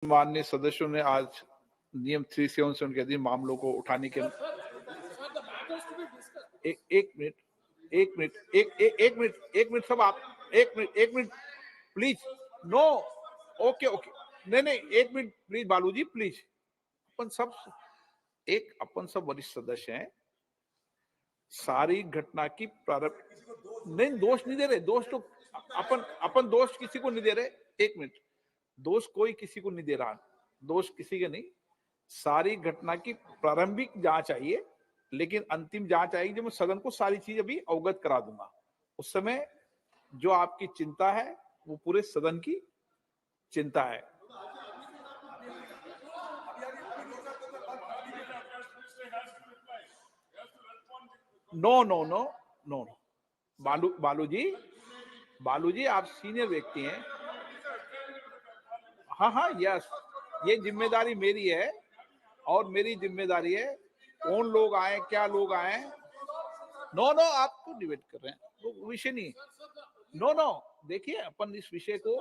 माननीय सदस्यों ने आज नियम 377 के अधीन मामलों को उठाने के एक मिनट सब आप एक मिनट प्लीज नो ओके नहीं एक मिनट प्लीज बालूजी प्लीज अपन सब वरिष्ठ सदस्य हैं। सारी घटना की प्रारंभ नहीं दोष नहीं दे रहे, दोष तो अपन दोष किसी को नहीं दे रहे। एक मिनट, दोष कोई किसी को नहीं दे रहा, दोष किसी के नहीं। सारी घटना की प्रारंभिक जांच आइए, लेकिन अंतिम जांच आएगी जब मैं सदन को सारी चीज अभी अवगत करा दूंगा। उस समय जो आपकी चिंता है वो पूरे सदन की चिंता है। नो बालूजी आप सीनियर व्यक्ति हैं। हाँ यस, ये जिम्मेदारी मेरी है और मेरी जिम्मेदारी है कौन लोग आए क्या लोग आए। नो आप तो डिबेट कर रहे हैं, वो विषय नहीं। नो देखिए अपन इस विषय को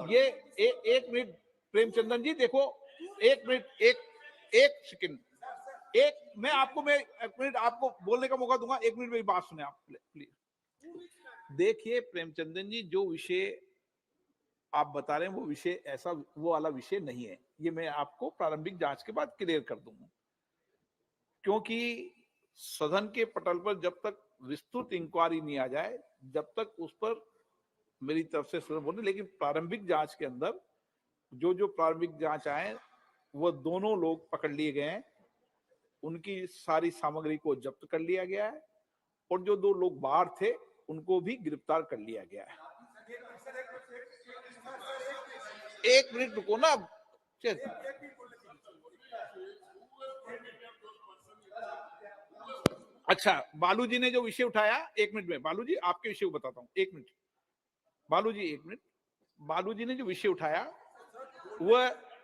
ये एक मिनट प्रेमचंदन जी देखो, एक मिनट एक सेकंड, मैं एक मिनट आपको बोलने का मौका दूंगा। एक मिनट मेरी बात सुने आप प्लीज। देखिए प्रेमचंदन जी, जो विषय आप बता रहे हैं वो विषय ऐसा वो वाला विषय नहीं है। ये मैं आपको प्रारंभिक जांच के बाद क्लियर कर दूंगा, क्योंकि सदन के पटल पर जब तक विस्तृत इंक्वायरी नहीं आ जाए जब तक उस पर मेरी तरफ से सदन बोले। लेकिन प्रारंभिक जांच के अंदर जो प्रारंभिक जांच आए वो दोनों लोग पकड़ लिए गए हैं, उनकी सारी सामग्री को जब्त कर लिया गया है और जो दो लोग बाहर थे उनको भी गिरफ्तार कर लिया गया है। एक मिनट रुको ना। अच्छा, बालूजी ने जो विषय उठाया, एक मिनट में बालूजी आपके विषय को बताता हूं। एक मिनट बालूजी ने जो विषय उठाया वो,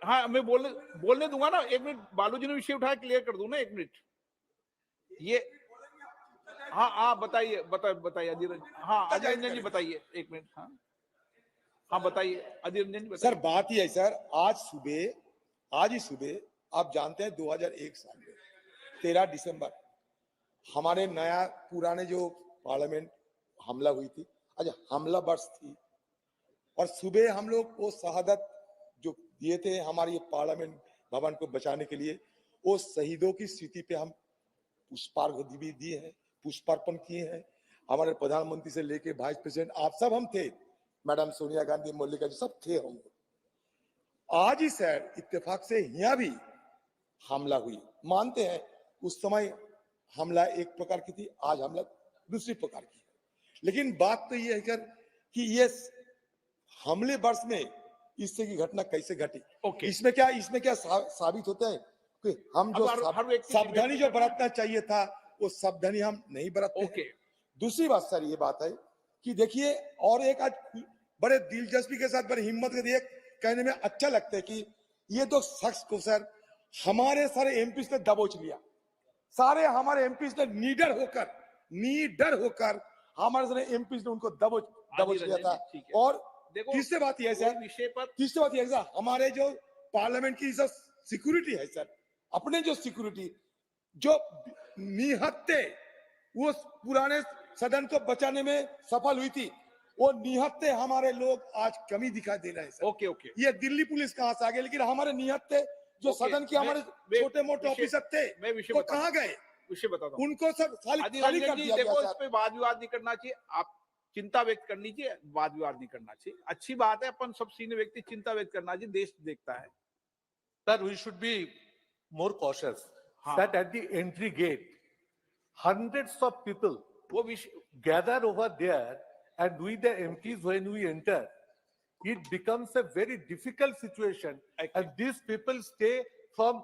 हाँ मैं बोलने दूंगा ना। एक मिनट, बालूजी ने विषय उठाया क्लियर कर दूं ना। एक मिनट ये हाँ बताइए अधीर। हाँ अधीर रंजन जी बताइए। एक मिनट हाँ बताइए अधीर रंजन जी। सर बात ही है सर, आज ही सुबह आप जानते हैं 2001 साल में 13 दिसंबर हमारे नया पुराने जो पार्लियामेंट हमला हुई थी, आज हमला वर्ष थी और सुबह हम लोग वो शहादत जो दिए थे हमारे पार्लियामेंट भवन को बचाने के लिए, वो शहीदों की स्मृति पे हम पुष्पार्घ भी दिए हैं, पुष्पार्पण किए हैं। हमारे प्रधानमंत्री से लेके वाइस प्रेसिडेंट आप सब हम थे, मैडम सोनिया गांधी मल्लिका जी सब थे हम। आज ही सर इत्तेफाक से यहाँ भी हमला हुई, मानते हैं उस समय हमला एक प्रकार की थी, आज हमला दूसरी प्रकार की है। लेकिन बात तो ये है सर कि ये हमले वर्ष में इस तरह की घटना कैसे घटी। इसमें क्या साबित होता है कि हम जो सावधानी जो बरतना चाहिए था वो सावधानी हम नहीं बरतते। दूसरी बात सर ये बात है कि देखिए, और एक आज बड़े दिलचस्पी के साथ बड़ी हिम्मत के लिए कहने में अच्छा लगता है कि ये दो शख्स को सर हमारे सारे एमपी ने दबोच लिया। सारे हमारे एमपी ने निडर होकर हमारे सारे एमपी ने उनको दबोच लिया था। और तीसरी बात यह सर, हमारे जो पार्लियामेंट की जो सिक्योरिटी है सर, अपने जो सिक्योरिटी जो निहत्ते वो पुराने सदन को बचाने में सफल हुई थी, वो निहत्ते हमारे लोग आज कमी दिखाई दे रहे हैं सर। ये दिल्ली पुलिस कहां से आ गए, लेकिन हमारे निहत्ते जो सदन के हमारे छोटे मोटे ऑफिसर थे वो कहां गए, विषय बताता हूं। उनको सब खाली कर दिया गया। इस पे वाद विवाद नहीं करना चाहिए, आप चिंता व्यक्त करनी चाहिए, वाद विवाद नहीं करना चाहिए। अच्छी बात है, अपन सब सीनियर व्यक्ति चिंता व्यक्त करना चाहिए, देश देखता है। Sir, we should be more cautious. That at the entry gate, hundreds of people gather over there, and we the MPs when we enter, it becomes a very difficult situation. And these people stay from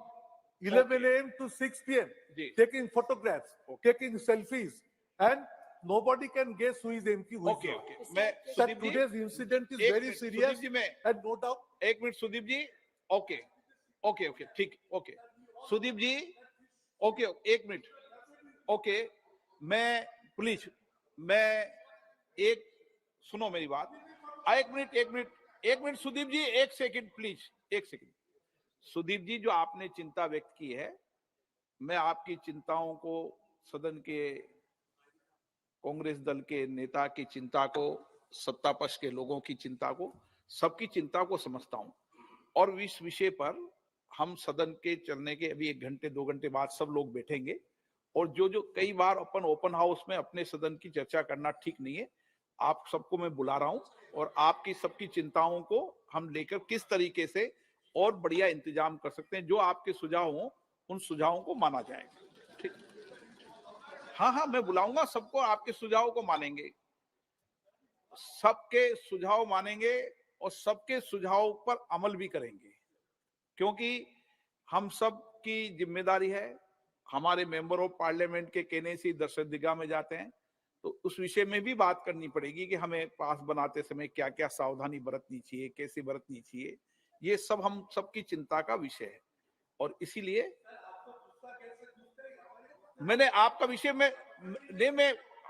11 a.m. to 6 p.m. taking photographs, taking selfies, and nobody can guess who is MP. Who is not. Sir, today's incident is very serious, and no doubt. एक minute Sudeep जी, okay ठीक, okay Sudeep जी, okay एक minute, okay मैं एक सुनो मेरी बात। एक minute Sudeep जी, एक सेकंड प्लीज, एक सेकंड। सुदीप जी, जो आपने चिंता व्यक्त की है, मैं आपकी चिंताओं को, सदन के कांग्रेस दल के नेता की चिंता को, सत्ता पक्ष के लोगों की चिंता को, सबकी चिंता को समझता हूं। और इस विषय पर हम सदन के चलने के अभी 1 घंटे 2 घंटे बाद सब लोग बैठेंगे, और जो कई बार अपन ओपन हाउस में अपने सदन की चर्चा करना ठीक नहीं है, आप सबको मैं बुला रहा हूं, और आपकी सबकी चिंताओं को हम लेकर किस तरीके से और बढ़िया इंतजाम कर सकते हैं, जो आपके सुझाव हो उन सुझावों को माना जाएगा। ठीक, हाँ, मैं बुलाऊंगा सबको, आपके सुझाव को मानेंगे, सबके सुझाव मानेंगे और सबके सुझाव पर अमल भी करेंगे, क्योंकि हम सब की जिम्मेदारी है। हमारे मेंबर ऑफ पार्लियामेंट के कहने से दर्शक दिगा में जाते हैं, तो उस विषय में भी बात करनी पड़ेगी कि हमें पास बनाते समय क्या क्या सावधानी बरतनी चाहिए, कैसे बरतनी चाहिए, ये सब हम सबकी चिंता का विषय है। और इसीलिए मैंने आपका विषय में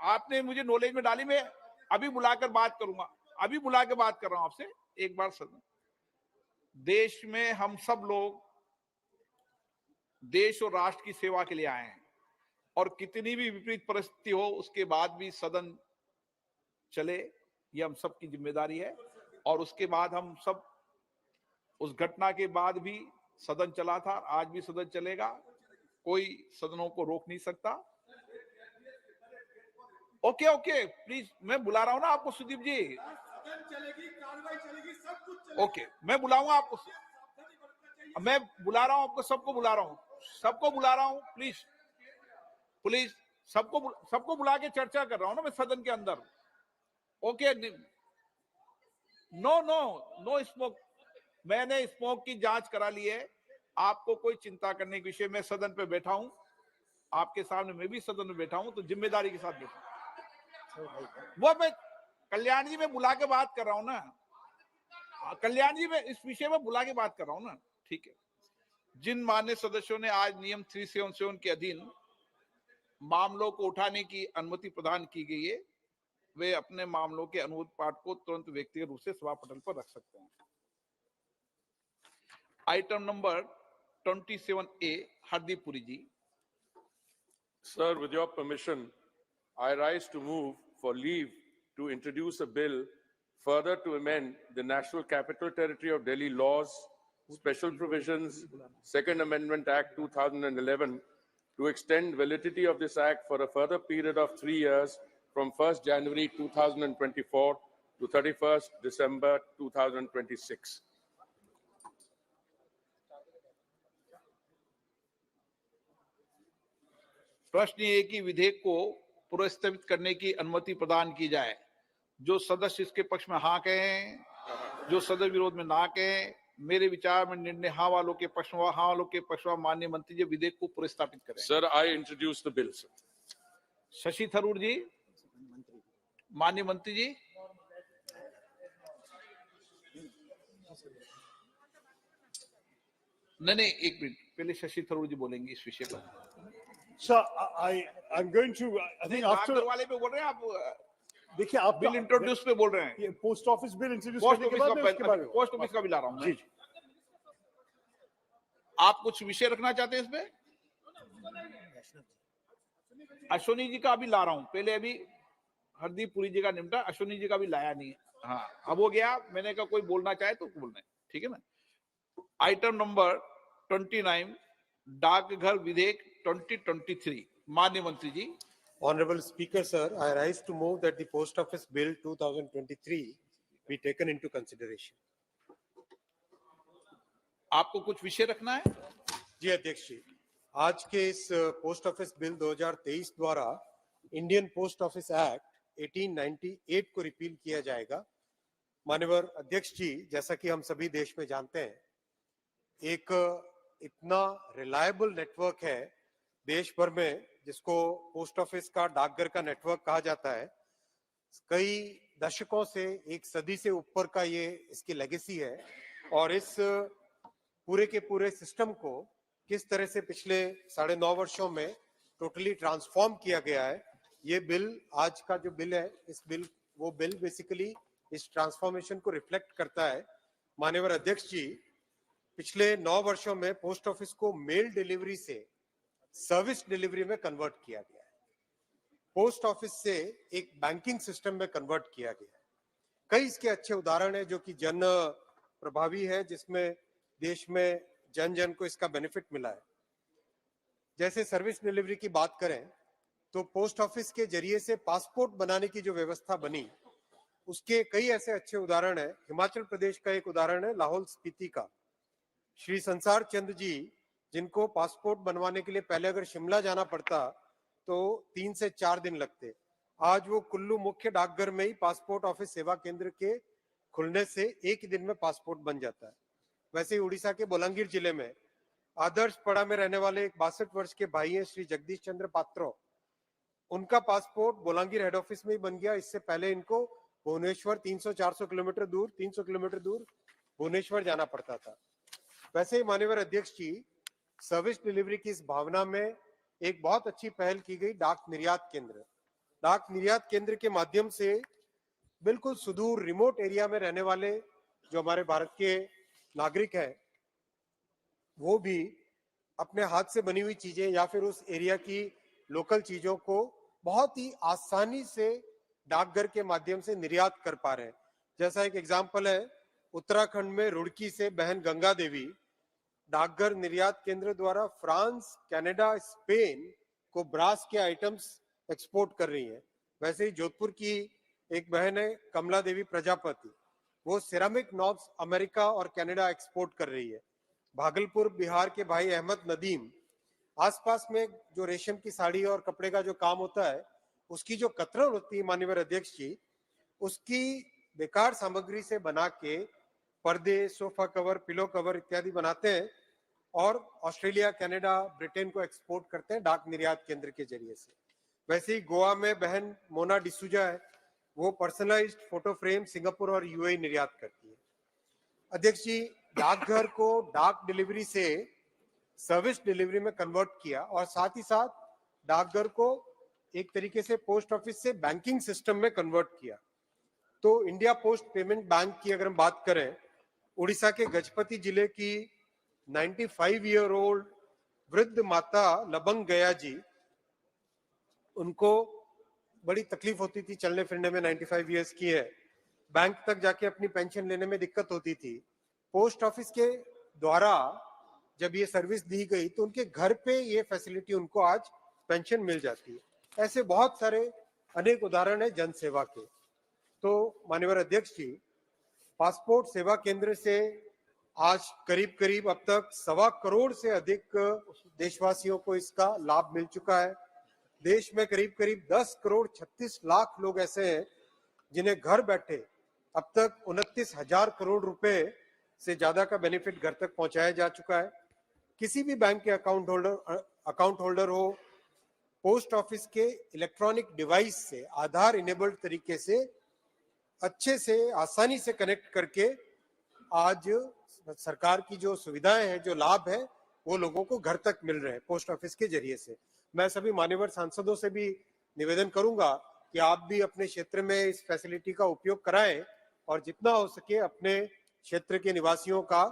आपने मुझे नॉलेज में डाली, मैं अभी बुलाकर बात करूंगा, अभी बुला के बात कर रहा हूं आपसे एक बार। सदन, देश में हम सब लोग देश और राष्ट्र की सेवा के लिए आए हैं, और कितनी भी विपरीत परिस्थिति हो उसके बाद भी सदन चले, ये हम सब की जिम्मेदारी है। और उसके बाद हम सब, उस घटना के बाद भी सदन चला था, आज भी सदन चलेगा, कोई सदनों को रोक नहीं सकता। ओके प्लीज, मैं बुला रहा हूं ना आपको सुदीप जी। चलेगी, कार्रवाई चलेगी, सब कुछ चलेगा। ओके, मैं बुलाऊंगा आपको, मैं बुला रहा हूं आपको, सबको बुला रहा हूं, प्लीज सबको बुला के चर्चा कर रहा हूं ना मैं सदन के अंदर। ओके, नो स्मोक, मैंने स्मोक की जांच करा ली है, आपको कोई चिंता करने के विषय में सदन पे बैठा हूं, आपके सामने मैं भी सदन में बैठा हूं, तो जिम्मेदारी के साथ बैठा हूं। वो मैं कल्याण जी में बुला के बात कर रहा हूं ना, कल्याण जी में इस विषय में बुला के बात कर रहा हूं ना। ठीक है, जिन मान्य सदस्यों ने आज नियम 377 के अधीन मामलों को उठाने की अनुमति प्रदान की गई है, वे अपने मामलों के अनुरोध पाठ को तुरंत व्यक्तिगत रूप से सभा पटल पर रख सकते हैं। Item number 27A, Hardeep Puri ji. Sir, with your permission, I rise to move for leave to introduce a bill further to amend the National Capital Territory of Delhi laws, special provisions, Second Amendment Act 2011, to extend validity of this act for a further period of 3 years from 1st January 2024 to 31st December 2026. प्रश्न ये है कि विधेयक को पुनर्स्थगित करने की अनुमति प्रदान की जाए। जो सदस्य इसके पक्ष में हाँ कहें, जो सदस्य विरोध में ना कहें। मेरे विचार में निर्णय हाँ वालों के पक्ष में, हाँ वालों के पक्ष में माननीय मंत्री जी विधेयक को पुनर्स्थापित करें। Sir, I introduce the bill, sir. Shashi Tharoor जी, माननीय मंत्री जी। नहीं, एक मिनट, पहले शशि थरूर जी बोलेंगे इस विषय पर। Sir, I'm going to, I think after, वाले पे बोल रहे हैं आप, देखिए आप बिल इंट्रोड्यूस पे बोल रहे हैं। ये post office bill introduce post करने के ऑफिस बाद मैं उसके बारे में, पोस्ट ऑफिस का भी ला रहा हूँ जी। आप कुछ विषय रखना चाहते हैं इसमें? अश्विनी जी का अभी ला रहा हूँ, पहले अभी हरदीप पुरी जी का निपटा, अश्विनी जी का भी लाया नहीं है। हाँ, अब हो गया, मैंने कहा कोई बोलना चाहे तो बोलना है, ठीक है ना। आइटम नंबर 29, डाकघर विधेयक 2023, माननीय मंत्री जी। Honorable Speaker, sir, I rise to move that the Post Office Bill 2023 be taken into consideration. आपको कुछ विषय रखना है? जी अध्यक्ष जी, आज के इस पोस्ट ऑफिस बिल 2023 द्वारा इंडियन पोस्ट ऑफिस एक्ट 1898 को रिपील किया जाएगा। माननीय अध्यक्ष जी, जैसा कि हम सभी देश में जानते हैं, एक इतना रिलायबल नेटवर्क है देश भर में जिसको पोस्ट ऑफिस का, डाकघर का नेटवर्क कहा जाता है। कई दशकों से, एक सदी से ऊपर का ये इसकी लेगेसी है, और इस पूरे के पूरे सिस्टम को किस तरह से पिछले 9.5 वर्षों में टोटली ट्रांसफॉर्म किया गया है, ये बिल, आज का जो बिल है, इस बिल वो बिल बेसिकली इस ट्रांसफॉर्मेशन को रिफ्लेक्ट करता है। माननीय अध्यक्ष जी, पिछले 9 वर्षों में पोस्ट ऑफिस को मेल डिलीवरी से सर्विस डिलीवरी में कन्वर्ट किया गया है, पोस्ट ऑफिस से एक बैंकिंग सिस्टम में कन्वर्ट किया गया है। कई इसके अच्छे उदाहरण है जो कि जन प्रभावी है, जिसमें देश में जन जन को इसका बेनिफिट मिला है। जैसे सर्विस डिलीवरी की बात करें तो पोस्ट ऑफिस के जरिए से पासपोर्ट बनाने की जो व्यवस्था बनी, उसके कई ऐसे अच्छे उदाहरण है। हिमाचल प्रदेश का एक उदाहरण है लाहौल स्पीति का। श्री संसार चंद जी, जिनको पासपोर्ट बनवाने के लिए पहले अगर शिमला जाना पड़ता तो 3 से 4 दिन लगते, आज वो कुल्लू मुख्य डाकघर में ही पासपोर्ट ऑफिस सेवा केंद्र के खुलने से एक ही दिन में पासपोर्ट बन जाता है। वैसे ही उड़ीसा के बोलांगीर जिले में आदर्शपड़ा में रहने वाले एक 62 वर्ष के भाई हैं श्री जगदीश चंद्र पात्रो, उनका पासपोर्ट बोलांगीर हेड ऑफिस में ही बन गया। इससे पहले इनको भुवनेश्वर 300-400 किलोमीटर दूर, 300 किलोमीटर दूर भुवनेश्वर जाना पड़ता था। वैसे ही माननीय अध्यक्ष जी, सर्विस डिलीवरी की इस भावना में एक बहुत अच्छी पहल की गई डाक निर्यात केंद्र। डाक निर्यात केंद्र के माध्यम से बिल्कुल सुदूर रिमोट एरिया में रहने वाले जो हमारे भारत के नागरिक हैं, वो भी अपने हाथ से बनी हुई चीजें या फिर उस एरिया की लोकल चीजों को बहुत ही आसानी से डाकघर के माध्यम से निर्यात कर पा रहे हैं। जैसा एक एग्जाम्पल है, उत्तराखंड में रुड़की से बहन गंगा देवी डाकघर निर्यात केंद्र द्वारा फ्रांस, कनाडा, स्पेन को ब्रास के आइटम्स एक्सपोर्ट कर रही है। वैसे ही जोधपुर की एक बहन है कमला देवी प्रजापति, वो सिरामिक नॉब्स अमेरिका और कनाडा एक्सपोर्ट कर रही है। भागलपुर बिहार के भाई अहमद नदीम, आसपास में जो रेशम की साड़ी और कपड़े का जो काम होता है, उसकी जो कतरन होती है माननीय अध्यक्ष जी, उसकी बेकार सामग्री से बना के पर्दे, सोफा कवर, पिलो कवर इत्यादि बनाते हैं और ऑस्ट्रेलिया, कनाडा, ब्रिटेन को एक्सपोर्ट करते हैं डाक निर्यात केंद्र के जरिए से। वैसे ही गोवा में बहन मोना डिसूजा है, वो पर्सनलाइज्ड फोटो फ्रेम सिंगापुर और यूएई निर्यात करती है। अध्यक्ष जी, डाकघर को डाक डिलीवरी से सर्विस डिलीवरी में कन्वर्ट किया और साथ ही साथ डाकघर को एक तरीके से पोस्ट ऑफिस से बैंकिंग सिस्टम में कन्वर्ट किया। तो इंडिया पोस्ट पेमेंट बैंक की अगर हम बात करें, उड़ीसा के गजपति जिले की 95 ईयर ओल्ड वृद्ध माता लबंग गया जी, उनको बड़ी तकलीफ होती थी चलने फिरने में, 95 ईयर्स की है, बैंक तक जाके अपनी पेंशन लेने में दिक्कत होती थी। पोस्ट ऑफिस के द्वारा जब ये सर्विस दी गई तो उनके घर पे ये फैसिलिटी उनको आज पेंशन मिल जाती है। ऐसे बहुत सारे अनेक उदाहरण है जन सेवा के। तो माननीय अध्यक्ष जी, पासपोर्ट सेवा केंद्र से आज करीब करीब अब तक 1.25 करोड़ से अधिक देशवासियों को इसका लाभ मिल चुका है। देश में करीब करीब 10 करोड़ 36 लाख लोग ऐसे हैं जिन्हें घर बैठे अब तक 29,000 करोड़ रुपए से ज्यादा का बेनिफिट घर तक पहुंचाया जा चुका है। किसी भी बैंक के अकाउंट होल्डर हो, पोस्ट ऑफिस के इलेक्ट्रॉनिक डिवाइस से आधार इनेबल्ड तरीके से अच्छे से आसानी से कनेक्ट करके आज सरकार की जो सुविधाएं हैं, जो लाभ है, वो लोगों को घर तक मिल रहे हैं पोस्ट ऑफिस के जरिए से। मैं सभी मान्यवर सांसदों से भी निवेदन करूंगा कि आप भी अपने क्षेत्र में इस फैसिलिटी का उपयोग कराएं और जितना हो सके अपने क्षेत्र के निवासियों का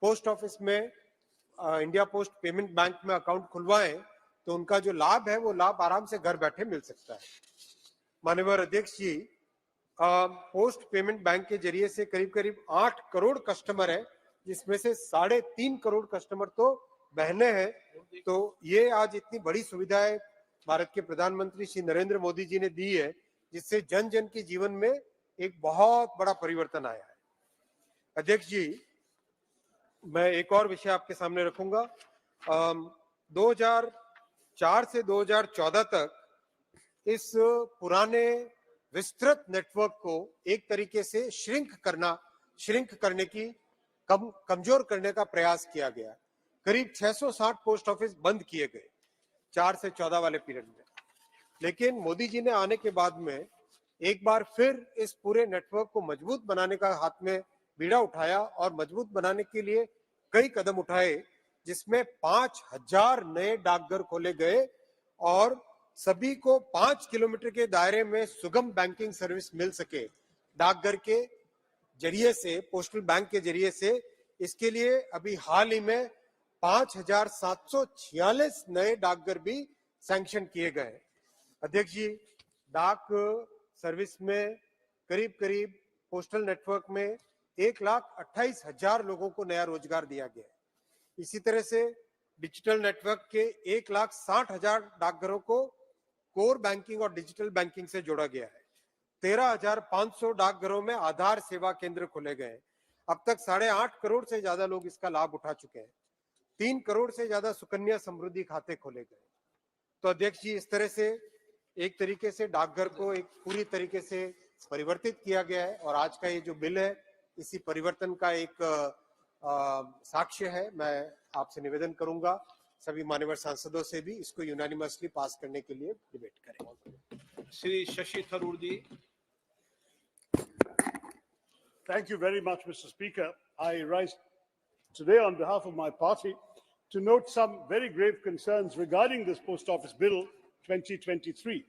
पोस्ट ऑफिस में इंडिया पोस्ट पेमेंट बैंक में अकाउंट खुलवाएं, तो उनका जो लाभ है वो लाभ आराम से घर बैठे मिल सकता है। माननीय अध्यक्ष जी, पोस्ट पेमेंट बैंक के जरिए से करीब करीब 8 करोड़ कस्टमर है, जिसमें से 3.5 करोड़ कस्टमर तो बहने हैं। तो ये आज इतनी बड़ी सुविधाएं भारत के प्रधानमंत्री श्री नरेंद्र मोदी जी ने दी है, जिससे जन जन के जीवन में एक बहुत बड़ा परिवर्तन आया है। अध्यक्ष जी, मैं एक और विषय आपके सामने रखूंगा। 2004 से 2014 तक इस पुराने विस्तृत नेटवर्क को एक तरीके से श्रिंक करने की कमजोर करने का प्रयास किया गया। करीब 660 पोस्ट ऑफिस बंद किए गए 4 से 14 वाले पीरियड में। लेकिन मोदी जी ने आने के बाद में एक बार फिर इस पूरे नेटवर्क को मजबूत बनाने का हाथ में बीड़ा उठाया और मजबूत बनाने के लिए कई कदम उठाए, जिसमें 5000 नए डाकघर खोले गए और सभी को 5 किलोमीटर के दायरे में सुगम बैंकिंग सर्विस मिल सके डाकघर के जरिए से, पोस्टल बैंक के जरिए से, इसके लिए अभी हाल ही में 5,746 नए डाकघर भी सैंक्शन किए गए। अध्यक्ष जी, डाक सर्विस में करीब करीब पोस्टल नेटवर्क में 1,28,000 लोगों को नया रोजगार दिया गया है। इसी तरह से डिजिटल नेटवर्क के 1,60,000 डाकघरों को कोर बैंकिंग और डिजिटल बैंकिंग से जोड़ा गया है। 13,500 डाकघरों में आधार सेवा केंद्र खोले गए। अब तक 8.5 करोड़ से ज्यादा लोग इसका लाभ उठा चुके हैं। 3 करोड़ से ज्यादा सुकन्या समृद्धि खाते खोले गए। तो अध्यक्ष जी, इस तरह से एक तरीके से डाकघर को एक पूरी तरीके से परिवर्तित किया गया है और आज का ये जो बिल है इसी परिवर्तन का एक साक्ष्य है। मैं आपसे निवेदन करूंगा सभी माननीय सांसदों से भी इसको यूनानिमसली पास करने के लिए डिबेट करें। श्री शशि थरूर जी। Thank you very much, Mr. Speaker. I rise today on behalf of my party to note some very grave concerns regarding this Post Office Bill 2023.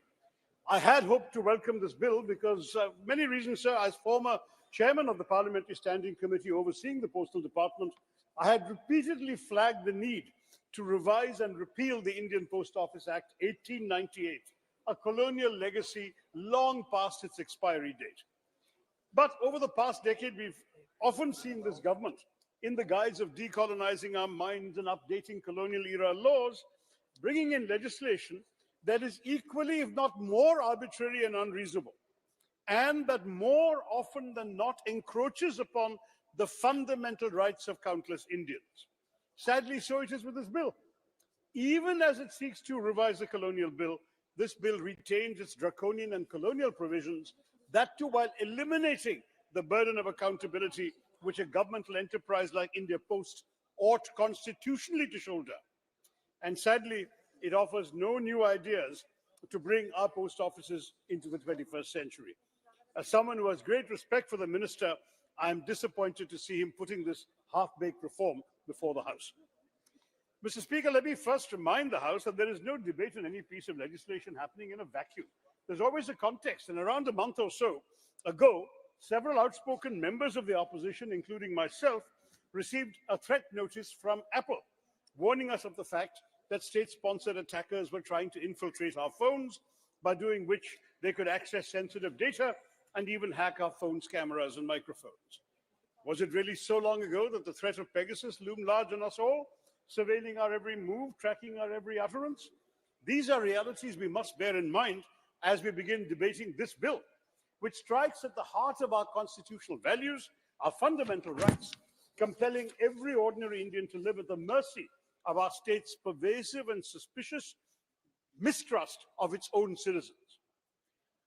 I had hoped to welcome this bill because many reasons, sir. As former chairman of the Parliamentary Standing Committee overseeing the Postal Department, I had repeatedly flagged the need to revise and repeal the Indian Post Office Act 1898, a colonial legacy long past its expiry date. But over the past decade, we've often seen this government, in the guise of decolonizing our minds and updating colonial era laws, bringing in legislation that is equally, if not more, arbitrary and unreasonable, and that more often than not encroaches upon the fundamental rights of countless Indians. Sadly, so it is with this bill. Even as it seeks to revise the colonial bill, this bill retains its draconian and colonial provisions, that too while eliminating the burden of accountability which a governmental enterprise like India Post ought constitutionally to shoulder. And sadly, it offers no new ideas to bring our post offices into the 21st century. As someone who has great respect for the minister, I am disappointed to see him putting this half-baked reform before the House. Mr. Speaker, let me first remind the House that there is no debate on any piece of legislation happening in a vacuum. There's always a context, and around a month or so ago, several outspoken members of the opposition, including myself, received a threat notice from Apple, warning us of the fact that state-sponsored attackers were trying to infiltrate our phones, by doing which they could access sensitive data and even hack our phones' cameras and microphones. Was it really so long ago that the threat of Pegasus loomed large on us all, surveilling our every move, tracking our every utterance? These are realities we must bear in mind as we begin debating this bill, which strikes at the heart of our constitutional values, our fundamental rights, compelling every ordinary Indian to live at the mercy of our state's pervasive and suspicious mistrust of its own citizens.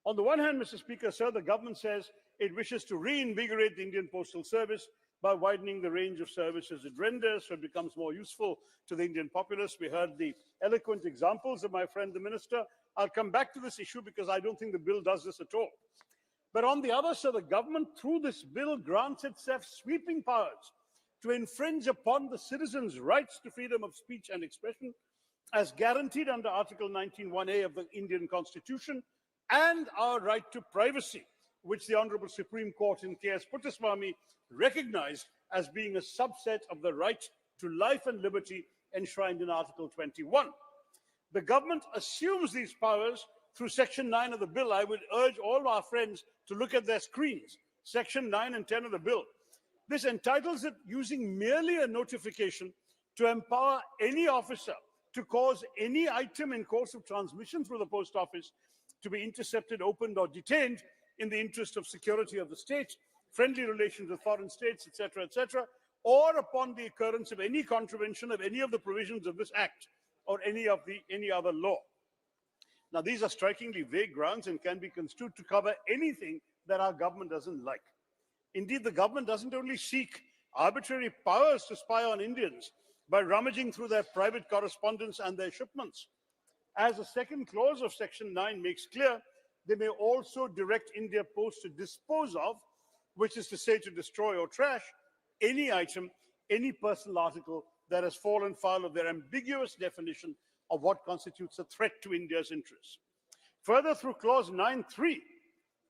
On the one hand, Mr. Speaker, sir, the government says it wishes to reinvigorate the Indian Postal Service by widening the range of services it renders so it becomes more useful to the Indian populace. We heard the eloquent examples of my friend, the minister. I'll come back to this issue because I don't think the bill does this at all. But on the other side, the government, through this bill, grants itself sweeping powers to infringe upon the citizens' rights to freedom of speech and expression as guaranteed under Article 19(1)(a) of the Indian Constitution, and our right to privacy, which the Honorable Supreme Court in K.S. Puttaswamy recognized as being a subset of the right to life and liberty enshrined in Article 21. The government assumes these powers through Section 9 of the bill. I would urge all our friends to look at their screens, Section 9 and 10 of the bill. This entitles it, using merely a notification, to empower any officer to cause any item in course of transmission through the post office to be intercepted, opened, or detained in the interest of security of the state, friendly relations with foreign states, etc., or upon the occurrence of any contravention of any of the provisions of this Act or any other law. Now, these are strikingly vague grounds and can be construed to cover anything that our government doesn't like. Indeed, the government doesn't only seek arbitrary powers to spy on Indians by rummaging through their private correspondence and their shipments. As the second clause of Section 9 makes clear, they may also direct India Post to dispose of, which is to say to destroy or trash, any item, any personal article that has fallen foul of their ambiguous definition of what constitutes a threat to India's interests. Further, through clause 9(3),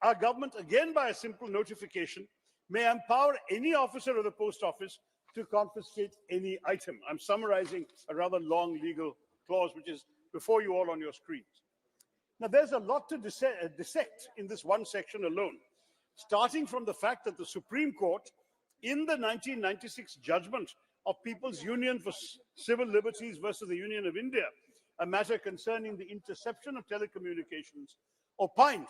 our government, again by a simple notification, may empower any officer of the post office to confiscate any item. I'm summarizing a rather long legal clause, which is before you all on your screens. Now, there's a lot to dissect in this one section alone, starting from the fact that the Supreme Court, in the 1996 judgment of People's Union for Civil Liberties versus the Union of India, a matter concerning the interception of telecommunications, opined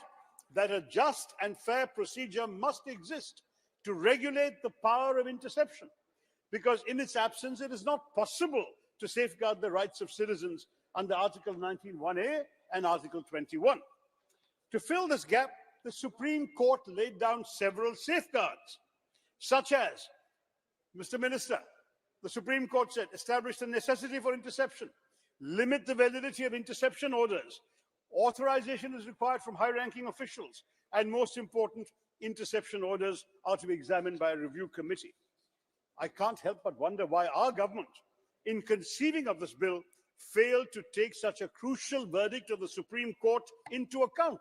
that a just and fair procedure must exist to regulate the power of interception, because in its absence, it is not possible to safeguard the rights of citizens under Article 19(1)(a) and Article 21. To fill this gap, the Supreme Court laid down several safeguards, such as, Mr. Minister, the Supreme Court said, establish the necessity for interception, limit the validity of interception orders, authorization is required from high-ranking officials, and most important, interception orders are to be examined by a review committee. I can't help but wonder why our government, in conceiving of this bill, failed to take such a crucial verdict of the Supreme Court into account.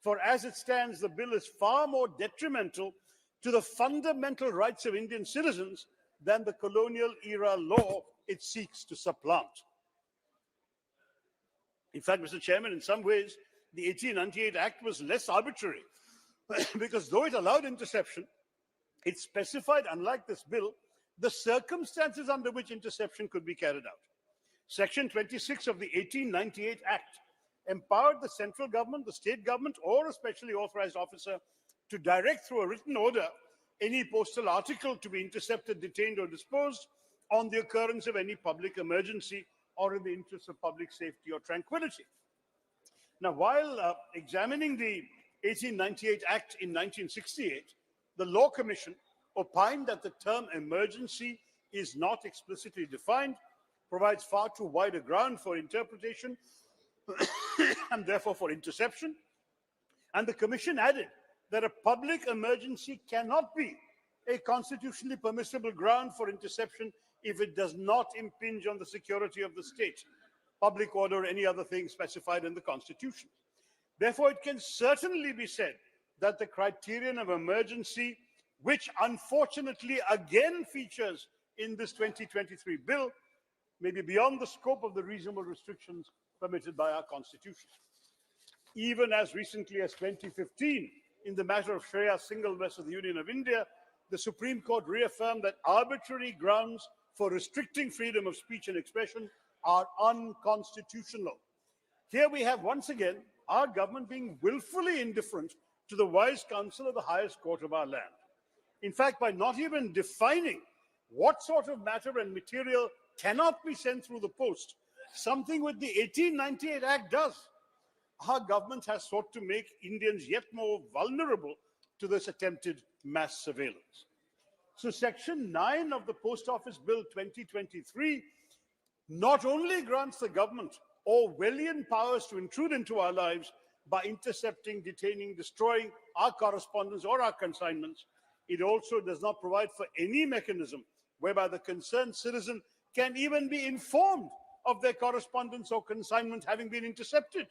For as it stands, the bill is far more detrimental to the fundamental rights of Indian citizens than the colonial era law it seeks to supplant. In fact, Mr. Chairman, in some ways, the 1898 Act was less arbitrary because though it allowed interception, it specified, unlike this bill, the circumstances under which interception could be carried out. Section 26 of the 1898 Act empowered the central government, the state government, or a specially authorized officer to direct through a written order any postal article to be intercepted, detained, or disposed on the occurrence of any public emergency or in the interest of public safety or tranquility. Now, while examining the 1898 Act in 1968, the Law Commission opined that the term emergency is not explicitly defined, provides far too wide a ground for interpretation and therefore for interception. And the Commission added that a public emergency cannot be a constitutionally permissible ground for interception if it does not impinge on the security of the state, public order, or any other thing specified in the Constitution. Therefore, it can certainly be said that the criterion of emergency, which unfortunately again features in this 2023 bill, may be beyond the scope of the reasonable restrictions permitted by our Constitution. Even as recently as 2015, in the matter of Shreya Singhal versus the Union of India, the Supreme Court reaffirmed that arbitrary grounds for restricting freedom of speech and expression are unconstitutional. Here we have once again our government being willfully indifferent to the wise counsel of the highest court of our land. In fact, by not even defining what sort of matter and material cannot be sent through the post, something which the 1898 Act does, our government has sought to make Indians yet more vulnerable to this attempted mass surveillance. So Section 9 of the Post Office Bill 2023 not only grants the government Orwellian powers to intrude into our lives by intercepting, detaining, destroying our correspondence or our consignments, it also does not provide for any mechanism whereby the concerned citizen can even be informed of their correspondence or consignment having been intercepted,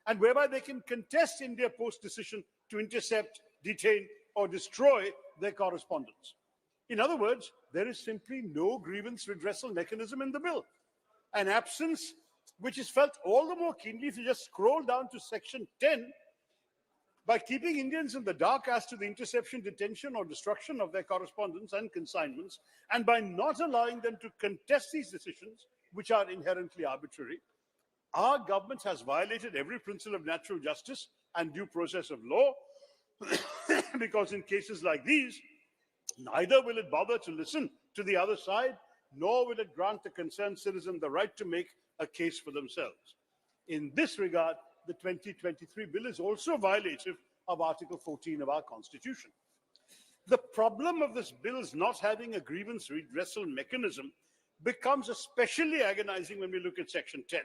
and whereby they can contest India Post's decision to intercept, detain, or destroy their correspondence. In other words, there is simply no grievance redressal mechanism in the bill, an absence which is felt all the more keenly if you just scroll down to Section 10. By keeping Indians in the dark as to the interception, detention, or destruction of their correspondence and consignments, and by not allowing them to contest these decisions, which are inherently arbitrary, our government has violated every principle of natural justice and due process of law, because in cases like these, neither will it bother to listen to the other side, nor will it grant the concerned citizen the right to make a case for themselves. In this regard, the 2023 bill is also violative of Article 14 of our Constitution. The problem of this bill's not having a grievance redressal mechanism becomes especially agonizing when we look at Section 10.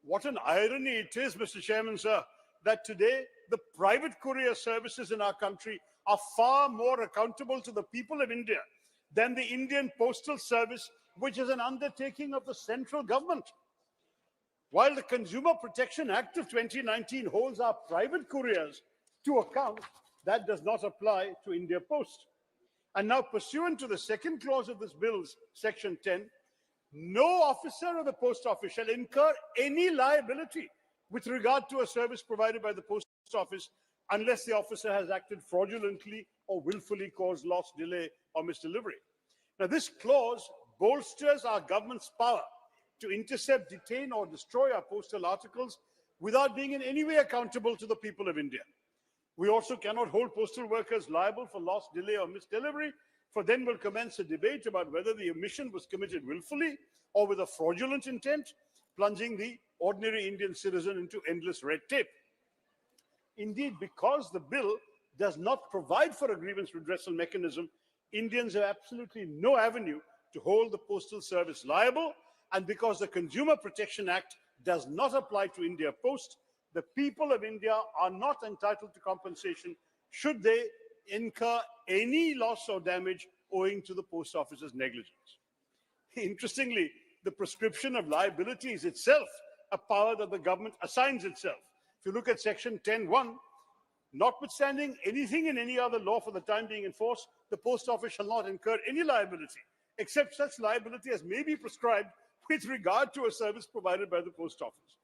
What an irony it is, Mr. Chairman, sir, that today the private courier services in our country are far more accountable to the people of India than the Indian Postal Service, which is an undertaking of the central government. While the Consumer Protection Act of 2019 holds our private couriers to account, that does not apply to India Post. And now, pursuant to the second clause of this bill's section 10, no officer of the post office shall incur any liability with regard to a service provided by the post office unless the officer has acted fraudulently or willfully caused loss, delay, or misdelivery. Now, this clause bolsters our government's power to intercept, detain, or destroy our postal articles without being in any way accountable to the people of India. We also cannot hold postal workers liable for loss, delay, or misdelivery, for then will commence a debate about whether the omission was committed willfully or with a fraudulent intent, plunging the ordinary Indian citizen into endless red tape. Indeed, because the bill does not provide for a grievance redressal mechanism, Indians have absolutely no avenue to hold the postal service liable, and because the Consumer Protection Act does not apply to India Post, the people of India are not entitled to compensation should they incur any loss or damage owing to the post office's negligence. Interestingly, the prescription of liability is itself a power that the government assigns itself. If you look at section 10(1), notwithstanding anything in any other law for the time being enforced, the post office shall not incur any liability, except such liability as may be prescribed with regard to a service provided by the post office.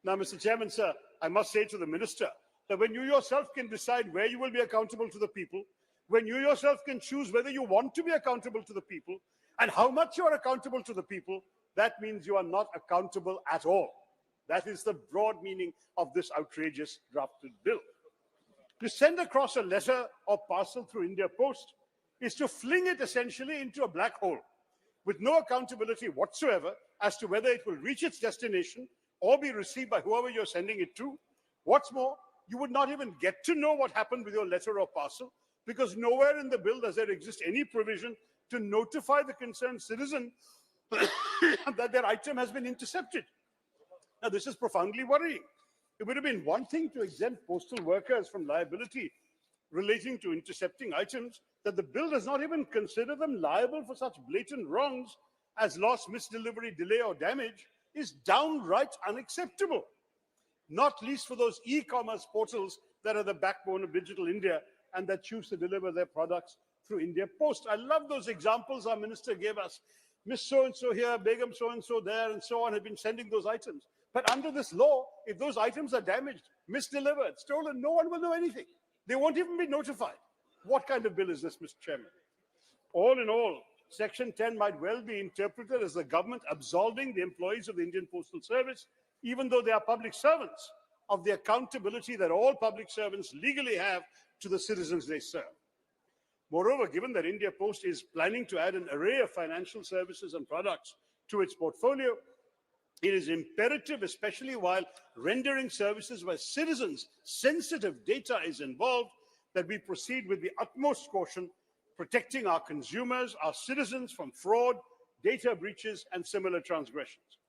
Now, Mr. Chairman, sir, I must say to the minister that when you yourself can decide where you will be accountable to the people, when you yourself can choose whether you want to be accountable to the people and how much you are accountable to the people, that means you are not accountable at all. That is the broad meaning of this outrageous drafted bill. To send across a letter or parcel through India Post is to fling it essentially into a black hole with no accountability whatsoever as to whether it will reach its destination or be received by whoever you're sending it to. What's more, you would not even get to know what happened with your letter or parcel, because nowhere in the bill does there exist any provision to notify the concerned citizen that their item has been intercepted. Now, this is profoundly worrying. It would have been one thing to exempt postal workers from liability relating to intercepting items, that the bill does not even consider them liable for such blatant wrongs as loss, misdelivery, delay, or damage is downright unacceptable, not least for those e-commerce portals that are the backbone of digital India and that choose to deliver their products through India Post. I love those examples our minister gave us. Miss so-and-so here, Begum so-and-so there, and so on, have been sending those items. But under this law, if those items are damaged, misdelivered, stolen, no one will know anything. They won't even be notified. What kind of bill is this, Mr. Chairman? All in all, Section 10 might well be interpreted as the government absolving the employees of the Indian Postal Service, even though they are public servants, of the accountability that all public servants legally have to the citizens they serve. Moreover, given that India Post is planning to add an array of financial services and products to its portfolio, it is imperative, especially while rendering services where citizens' sensitive data is involved, that we proceed with the utmost caution, protecting our consumers, our citizens from fraud, data breaches, and similar transgressions.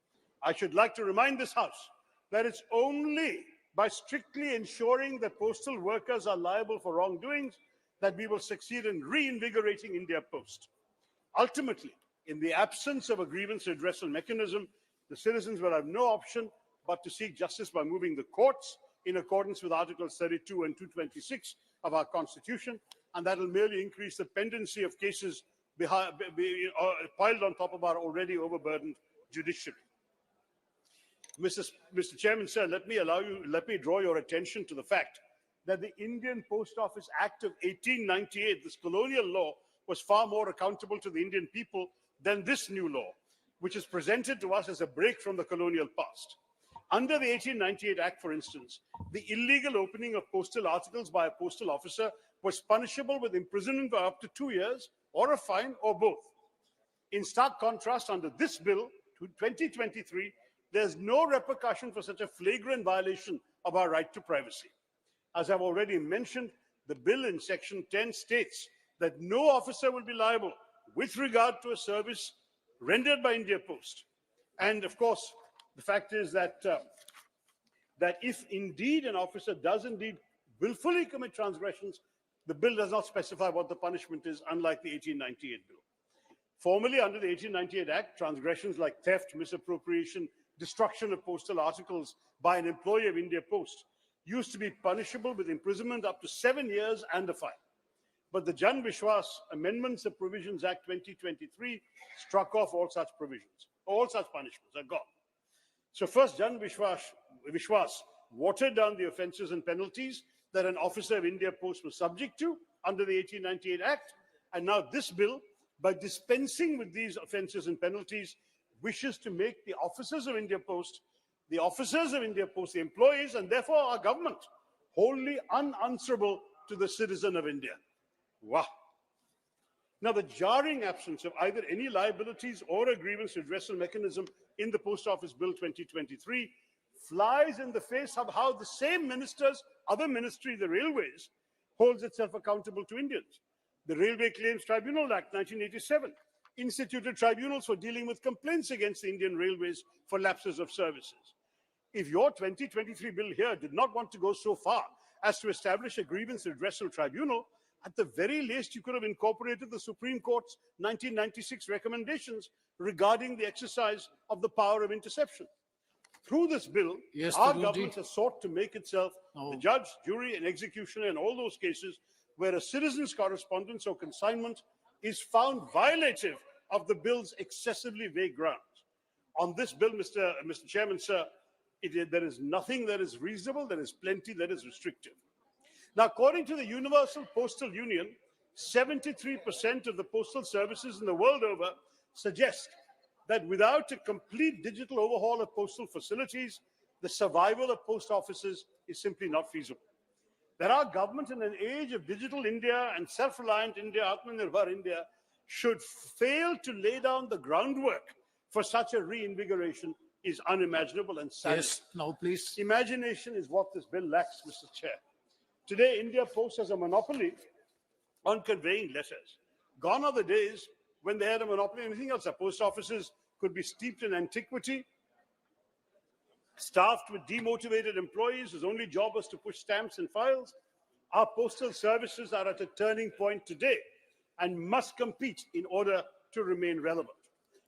I should like to remind this House that it's only by strictly ensuring that postal workers are liable for wrongdoings that we will succeed in reinvigorating India Post. Ultimately, in the absence of a grievance redressal mechanism, the citizens will have no option but to seek justice by moving the courts in accordance with Articles 32 and 226 of our Constitution, and that will merely increase the pendency of cases piled on top of our already overburdened judiciary. Mr. Chairman, sir, let me draw your attention to the fact that the Indian Post Office Act of 1898, this colonial law, was far more accountable to the Indian people than this new law, which is presented to us as a break from the colonial past. Under the 1898 Act, for instance, the illegal opening of postal articles by a postal officer was punishable with imprisonment for up to 2 years or a fine or both. In stark contrast, under this bill, 2023, there's no repercussion for such a flagrant violation of our right to privacy. As I've already mentioned, the bill in Section 10 states that no officer will be liable with regard to a service rendered by India Post. And of course, the fact is that if indeed an officer does indeed willfully commit transgressions, the bill does not specify what the punishment is, unlike the 1898 bill. Formally, under the 1898 Act, transgressions like theft, misappropriation, destruction of postal articles by an employee of India Post used to be punishable with imprisonment up to 7 years and a fine. But the Jan Vishwas Amendments of Provisions Act 2023 struck off all such provisions. All such punishments are gone. So first, Jan Vishwas watered down the offences and penalties that an officer of India Post was subject to under the 1898 Act. And now this bill, by dispensing with these offences and penalties, wishes to make the officers of India Post, the employees, and therefore our government, wholly unanswerable to the citizen of India. Wow. Now, the jarring absence of either any liabilities or a grievance redressal mechanism in the Post Office Bill 2023 flies in the face of how the same ministers, other ministry, the Railways, holds itself accountable to Indians. The Railway Claims Tribunal Act 1987 instituted tribunals for dealing with complaints against the Indian Railways for lapses of services. If your 2023 bill here did not want to go so far as to establish a grievance redressal tribunal, at the very least, you could have incorporated the Supreme Court's 1996 recommendations regarding the exercise of the power of interception. Through this bill, Yes, our Guruji. government has sought to make itself the judge, jury, and executioner in all those cases where a citizen's correspondence or consignment is found violative of the bill's excessively vague grounds. On this bill, Mr. Chairman, sir, there is nothing that is reasonable, there is plenty that is restrictive. Now, according to the Universal Postal Union, 73% of the postal services in the world over suggest that without a complete digital overhaul of postal facilities, the survival of post offices is simply not feasible. That our government in an age of digital India and self-reliant India, Atmanirbhar India, should fail to lay down the groundwork for such a reinvigoration is unimaginable and sad. Yes, now please. Imagination is what this bill lacks, Mr. Chair. Today, India Post has a monopoly on conveying letters. Gone are the days when they had a monopoly on anything else. Our post offices could be steeped in antiquity, staffed with demotivated employees whose only job was to push stamps and files. Our postal services are at a turning point today and must compete in order to remain relevant.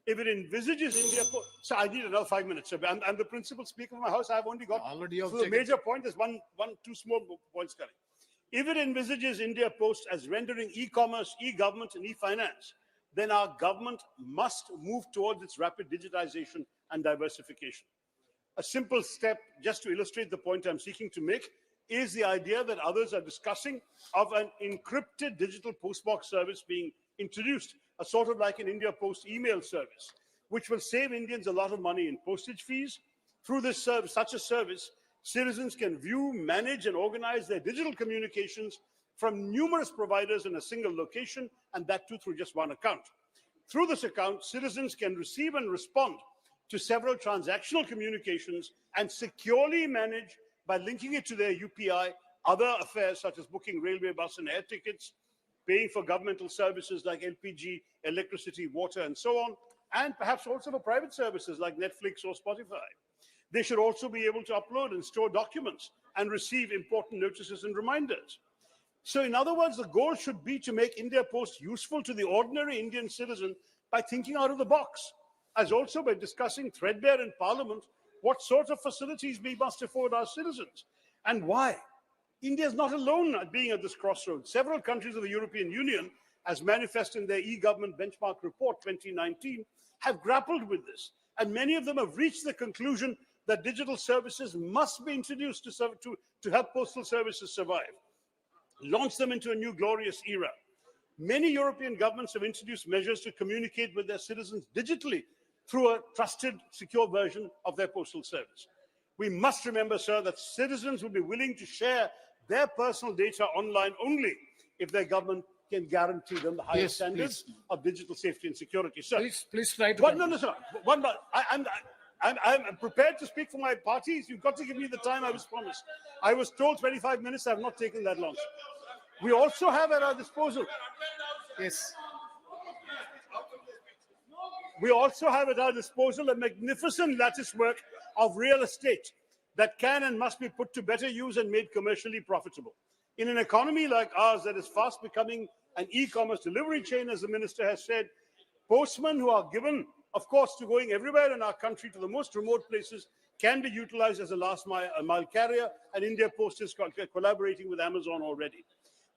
If it envisages India Post, so I need another 5 minutes. I'm the principal speaker of my house. I've only got Already you have so the taken- major point. There's two small points coming. If it envisages India Post as rendering e-commerce, e-government, and e-finance, then our government must move towards its rapid digitization and diversification. A simple step, just to illustrate the point I'm seeking to make, is the idea that others are discussing of an encrypted digital postbox service being introduced, a sort of like an India Post email service, which will save Indians a lot of money in postage fees. Through this service, such a service, citizens can view, manage, and organize their digital communications from numerous providers in a single location, and that too through just one account. Through this account, citizens can receive and respond to several transactional communications and securely manage by linking it to their UPI, other affairs such as booking railway, bus, and air tickets, paying for governmental services like LPG, electricity, water, and so on, and perhaps also for private services like Netflix or Spotify. They should also be able to upload and store documents and receive important notices and reminders. So in other words, the goal should be to make India Post useful to the ordinary Indian citizen by thinking out of the box, as also by discussing threadbare in Parliament what sort of facilities we must afford our citizens and why. India is not alone at being at this crossroads. Several countries of the European Union, as manifest in their e-government benchmark report 2019, have grappled with this. And many of them have reached the conclusion that digital services must be introduced to help postal services survive, launch them into a new glorious era. Many European governments have introduced measures to communicate with their citizens digitally through a trusted, secure version of their postal service. We must remember, sir, that citizens will be willing to share their personal data online only if their government can guarantee them the highest Yes, standards of digital safety and security. Sir, Please try to. no, sir. I'm prepared to speak for my parties. You've got to give me the time I was promised. I was told 25 minutes. I have not taken that long. We also have at our disposal. Yes. We also have at our disposal a magnificent lattice work of real estate that can and must be put to better use and made commercially profitable. In an economy like ours that is fast becoming an e-commerce delivery chain, as the minister has said, postmen who are given of course, to going everywhere in our country to the most remote places can be utilized as a last mile carrier, and India Post is collaborating with Amazon already.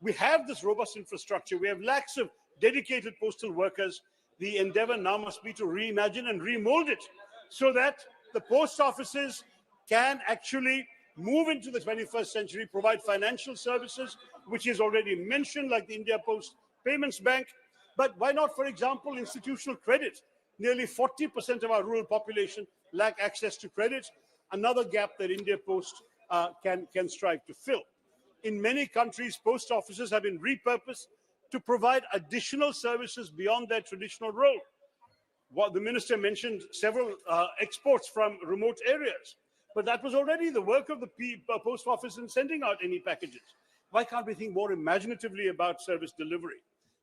We have this robust infrastructure. We have lakhs of dedicated postal workers. The endeavor now must be to reimagine and remold it so that the post offices can actually move into the 21st century, provide financial services, which is already mentioned, like the India Post Payments Bank. But why not, for example, institutional credit? Nearly 40% of our rural population lack access to credit, another gap that India Post can strive to fill. In many countries, post offices have been repurposed to provide additional services beyond their traditional role. What the minister mentioned, several exports from remote areas, but that was already the work of the post office in sending out any packages. Why can't we think more imaginatively about service delivery?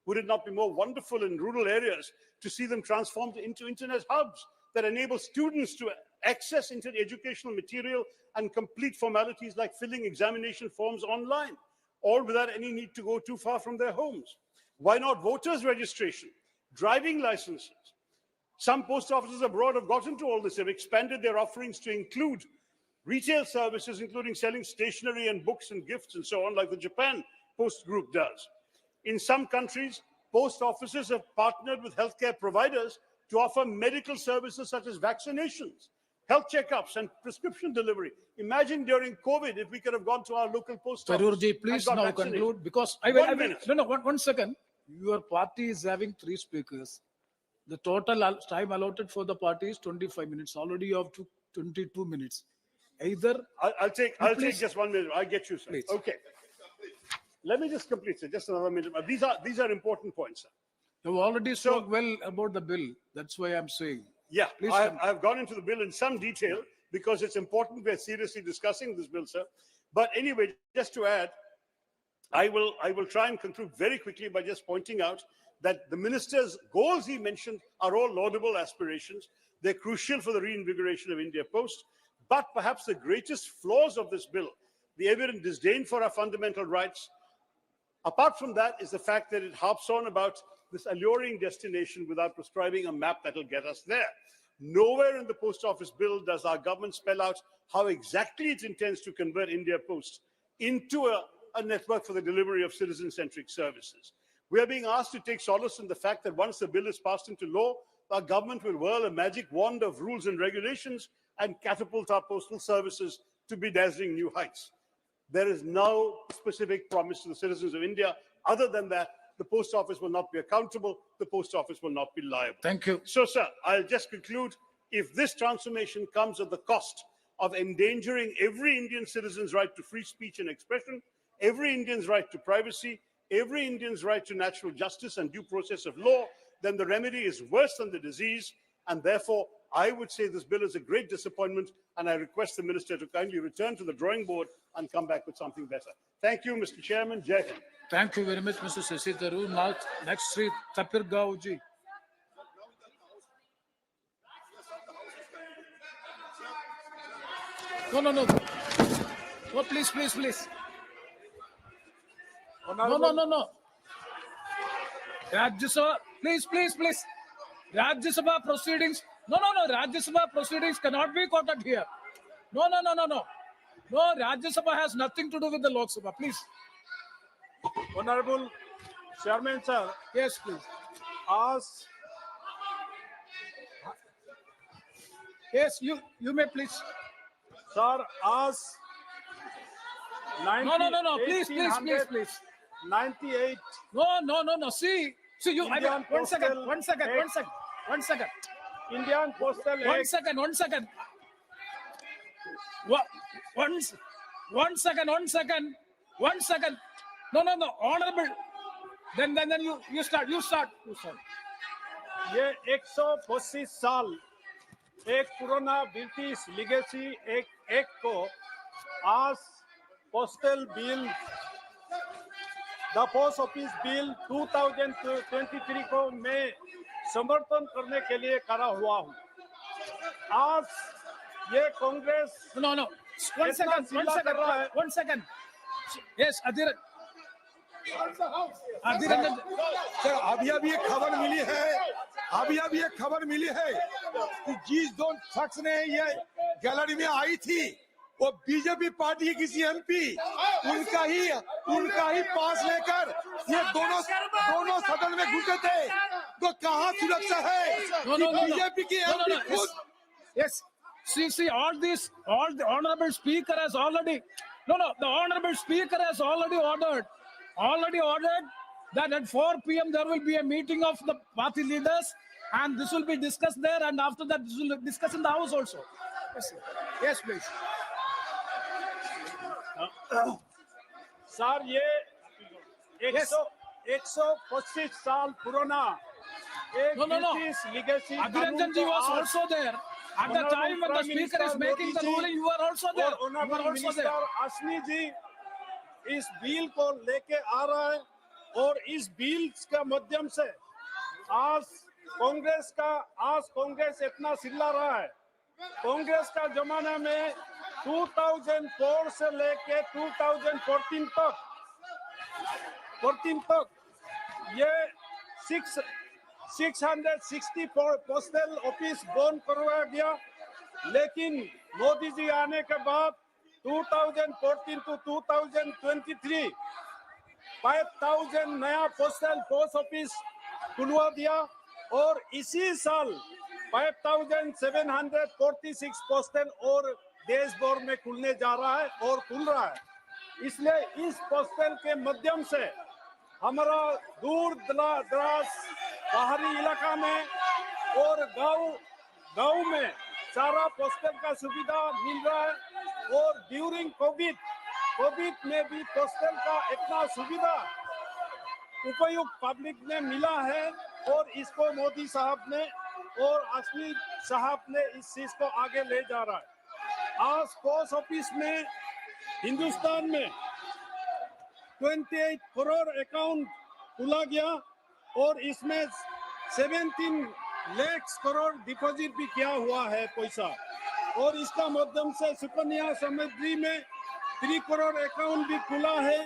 Would it not be more wonderful in rural areas to see them transformed into internet hubs that enable students to access educational material and complete formalities like filling examination forms online, all without any need to go too far from their homes? Why not voters' registration, driving licenses? Some post offices abroad have gotten to all this, have expanded their offerings to include retail services, including selling stationery and books and gifts and so on, like the Japan Post Group does. In some countries, post offices have partnered with healthcare providers to offer medical services such as vaccinations, health checkups, and prescription delivery. Imagine during COVID if we could have gone to our local post office. Parurji, please now conclude, because I will. No, 1 second. Your party is having 3 speakers. The total time allotted for the party is 25 minutes. Already you have 22 minutes. Either I'll take just 1 minute. I'll get you, sir. Please. Okay. Let me just complete, sir. Just another minute. These are important points, sir. You already spoke well about the bill. That's why I'm saying. Yeah, I've gone into the bill in some detail because it's important. We're seriously discussing this bill, sir. But anyway, just to add, I will try and conclude very quickly by just pointing out that the minister's goals he mentioned are all laudable aspirations. They're crucial for the reinvigoration of India Post. But perhaps the greatest flaws of this bill, the evident disdain for our fundamental rights, apart from that, is the fact that it harps on about this alluring destination without prescribing a map that will get us there. Nowhere in the post office bill does our government spell out how exactly it intends to convert India Post into a network for the delivery of citizen-centric services. We are being asked to take solace in the fact that once the bill is passed into law, our government will whirl a magic wand of rules and regulations and catapult our postal services to be dazzling new heights. There is no specific promise to the citizens of India. Other than that, the post office will not be accountable. The post office will not be liable. Thank you. So, sir, I'll just conclude. If this transformation comes at the cost of endangering every Indian citizen's right to free speech and expression, every Indian's right to privacy, every Indian's right to natural justice and due process of law, then the remedy is worse than the disease. And therefore, I would say this bill is a great disappointment, and I request the minister to kindly return to the drawing board and come back with something better. Thank you, Mr. Chairman. Jai Hind. Thank you very much, Mr. Sansad Satr. Now, next, Sri Tapir Gaoji. No. No, please. No. Rajya Sabha, please. Rajya Sabha proceedings. No. Rajya Sabha proceedings cannot be quoted here. No. No, Rajya Sabha has nothing to do with the Lok Sabha. Please. Honorable Chairman, sir. Yes, please. Yes, you may please. Sir, as No. Please. 98. No. See you. One second. Indian Postal Act. One second. One second. No. Honorable. Then you start. ये 125 साल एक पुराना British legacy एक को आज postal bill the post office bill 2023 को मैं समर्थन करने के लिए खड़ा हुआ हूँ। आज ये Congress No. One second. Yes, Adhir. Sir अभी एक खबर मिली है अभी अभी ये खबर मिली है कि जिस दो शख्स ने ये गैलरी में आई थी वो बीजेपी पार्टी के किसी एमपी उनका ही पास लेकर ये दोनों सदन में घुसे थे। तो कहाँ सुरक्षा है कि बीजेपी की एमपी खुद। Yes. See, all the honorable speaker has already, the honorable speaker has already ordered that at 4 p.m. there will be a meeting of the party leaders and this will be discussed there, and after that this will be discussed in the house also. Yes, please. Sir ये 125 साल पुराना एक British legacy Adhir ji was also there at the time when the speaker is making the ruling. You are also there. असनी जी इस bill को लेके आ रहा है और इस बिल का माध्यम से आज कांग्रेस इतना चिल्ला रहा है। कांग्रेस का जमाना में 2004 से लेके 2014 तक ये 660 पोस्टल ऑफिस बंद करवाया गया, लेकिन मोदी जी आने के बाद 2014 to 2023 5000 नया पोस्ट ऑफिस खुलवा दिया और इसी साल 5746 पोस्टल और देश भर में खुलने जा रहा है और खुल रहा है। इसलिए इस पोस्टल के माध्यम से हमारा दूर दराज पहाड़ी इलाका में और गांव में सारा पोस्टल का सुविधा मिल रहा है और ड्यूरिंग कोविड में भी पोस्टल का इतना सुविधा उपयुक्त पब्लिक ने मिला है और इसको मोदी साहब ने और असली साहब ने इस चीज को आगे ले जा रहा है। आज पोस्ट ऑफिस में हिंदुस्तान में 28 करोड़ अकाउंट खुला गया और इसमें 17 लाख करोड़ डिपॉजिट भी किया हुआ है पैसा और इसका माध्यम से सुकन्या समृद्धि में 3 करोड़ अकाउंट भी खुला है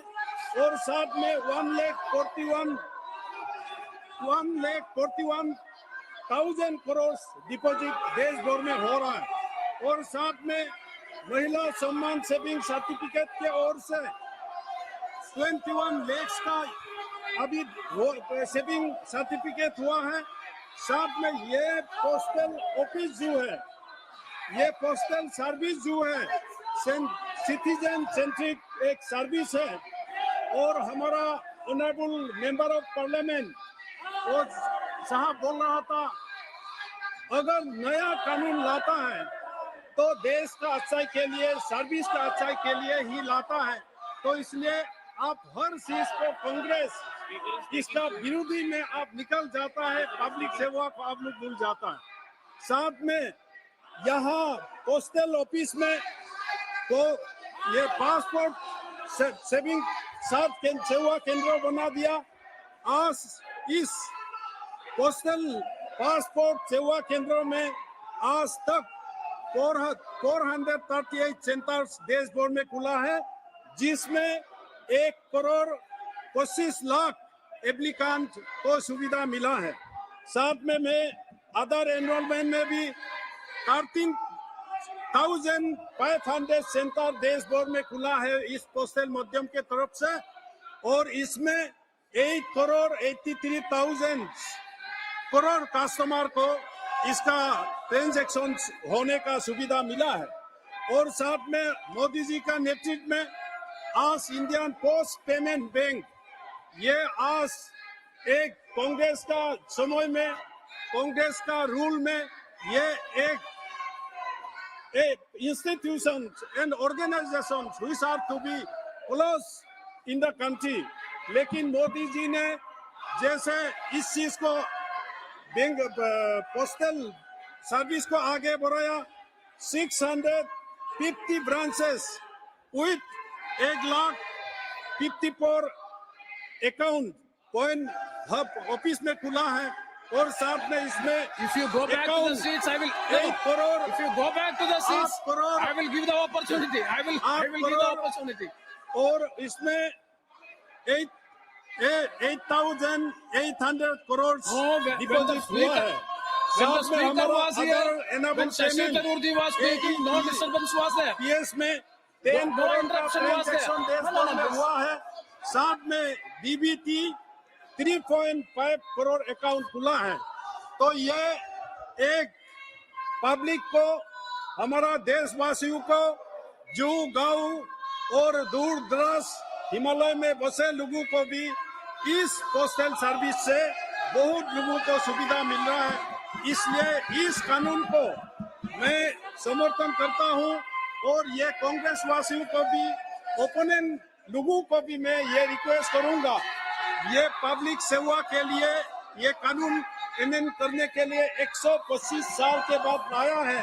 और साथ में 1,41,000 करोड़ डिपॉजिट देश भर में हो रहा है और साथ में महिला सम्मान सेविंग सर्टिफिकेट के ओर से 21 लाख का अभी सेविंग सर्टिफिकेट हुआ है। साथ में ये पोस्टल ऑफिस जो है, ये पोस्टल सर्विस जो है सिटीजन सेंट्रिक एक सर्विस है और हमारा ऑनरेबल मेंबर ऑफ पार्लियामेंट और साहब बोल रहा था अगर नया कानून लाता है तो देश का अच्छाई के लिए, सर्विस का अच्छाई के लिए ही लाता है। तो इसलिए आप हर चीज को कांग्रेस इसका विरोधी में आप निकल जाता है, पब्लिक सेवा को आप लोग भूल जाता है। साथ में यहाँ पोस्टल ऑफिस में तो ये पासपोर्ट सेविंग साथ सेवा केंद्र बना दिया। आज इस पोस्टल पासपोर्ट सेवा केंद्रों में आज तक 438 सेंटर्स देश भर में खुला है जिसमें 1,25,00,000 एप्लीकेंट को सुविधा मिला है। साथ में मैं आधार एनरोलमेंट में भी 13,500 सेंटर देश भर में खुला है इस पोस्टल माध्यम के तरफ से और इसमें 8,83,000 करोड़ कस्टमर को इसका ट्रांजैक्शन होने का सुविधा मिला है। और साथ में मोदी जी का नेतृत्व में आज इंडियन पोस्ट पेमेंट बैंक ये आज एक कांग्रेस का समय में कांग्रेस का रूल में ये एक institutions and organizations which are to be close in the country, लेकिन मोदी जी ने जैसे इस चीज को बैंक पोस्टल सर्विस को आगे बढ़ाया 650 branches with 1,54,000 account point hub office में खुला है और साथ में इसमें If you go back to the seats, I will. 8 crore If you go back to the seats, 8 crore I will give the opportunity. I will give the opportunity. और इसमें 8,800 crores No, deposit हुआ है। when the साथ में speaker हमारा was here, other enable when Shashi payment, Tharoor was speaking, no disturbance was there. PS में 10 No crore का interruption was there. Transaction देश No, भर में this- हुआ है। साथ में DBT 3.5 करोड़ अकाउंट खुला है। तो ये एक पब्लिक को, हमारा देशवासियों को, जो गांव और दूर दराज हिमालय में बसे लोगों को भी इस पोस्टल सर्विस से बहुत लोगों को सुविधा मिल रहा है। इसलिए इस कानून को मैं समर्थन करता हूं और ये कांग्रेस वासियों को भी, ओपोनेंट लोगों को भी मैं ये रिक्वेस्ट करूंगा, ये पब्लिक सेवा के लिए ये कानून अमेंड करने के लिए 125 साल के बाद लाया है।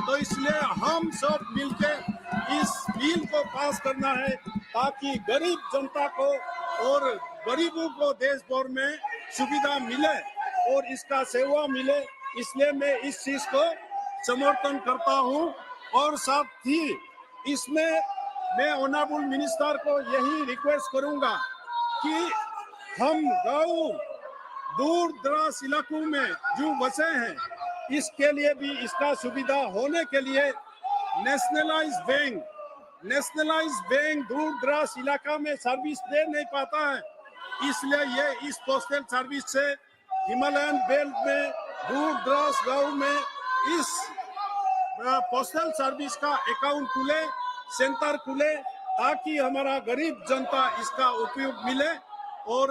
तो इसलिए हम सब मिलकर इस बिल को पास करना है ताकि गरीब जनता को और गरीबों को देश भर में सुविधा मिले और इसका सेवा मिले। इसलिए मैं इस चीज को समर्थन करता हूं और साथ ही इसमें मैं ऑनरेबल मिनिस्टर को यही रिक्वेस्ट करूंगा कि हम गाँव दूर दराज इलाकों में जो बसे हैं, इसके लिए भी इसका सुविधा होने के लिए नेशनलाइज बैंक दूर दराज इलाका में सर्विस दे नहीं पाता है। इसलिए ये इस पोस्टल सर्विस से हिमालयन बेल्ट में दूर दराज गाँव में इस पोस्टल सर्विस का अकाउंट खुले, सेंटर खुले, ताकि हमारा गरीब जनता इसका उपयोग मिले और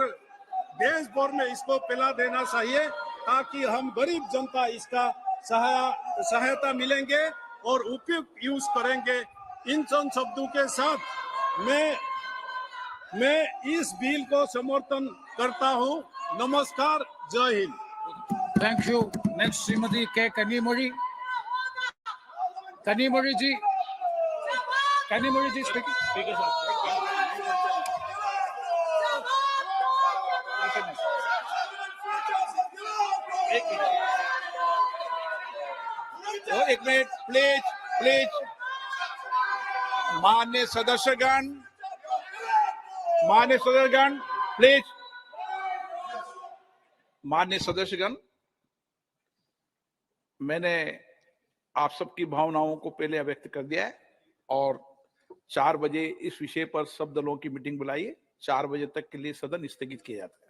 देश भर में इसको फैला देना चाहिए ताकि हम गरीब जनता इसका सहायता मिलेंगे और उपयुक्त यूज करेंगे। इन शब्दों के साथ मैं इस बिल को समर्थन करता हूं। नमस्कार, जय Hind. Thank you. Next, Srimati K. Kanimori. Kanimori ji. Kanimori ji speaking. Speaker sir. एक मिनट प्लीज माननीय सदस्यगण प्लीज। माननीय सदस्यगण, मैंने आप सबकी भावनाओं को पहले व्यक्त कर दिया है और 4 बजे इस विषय पर सब दलों की मीटिंग बुलाइए। 4 बजे तक के लिए सदन स्थगित किया जाता है।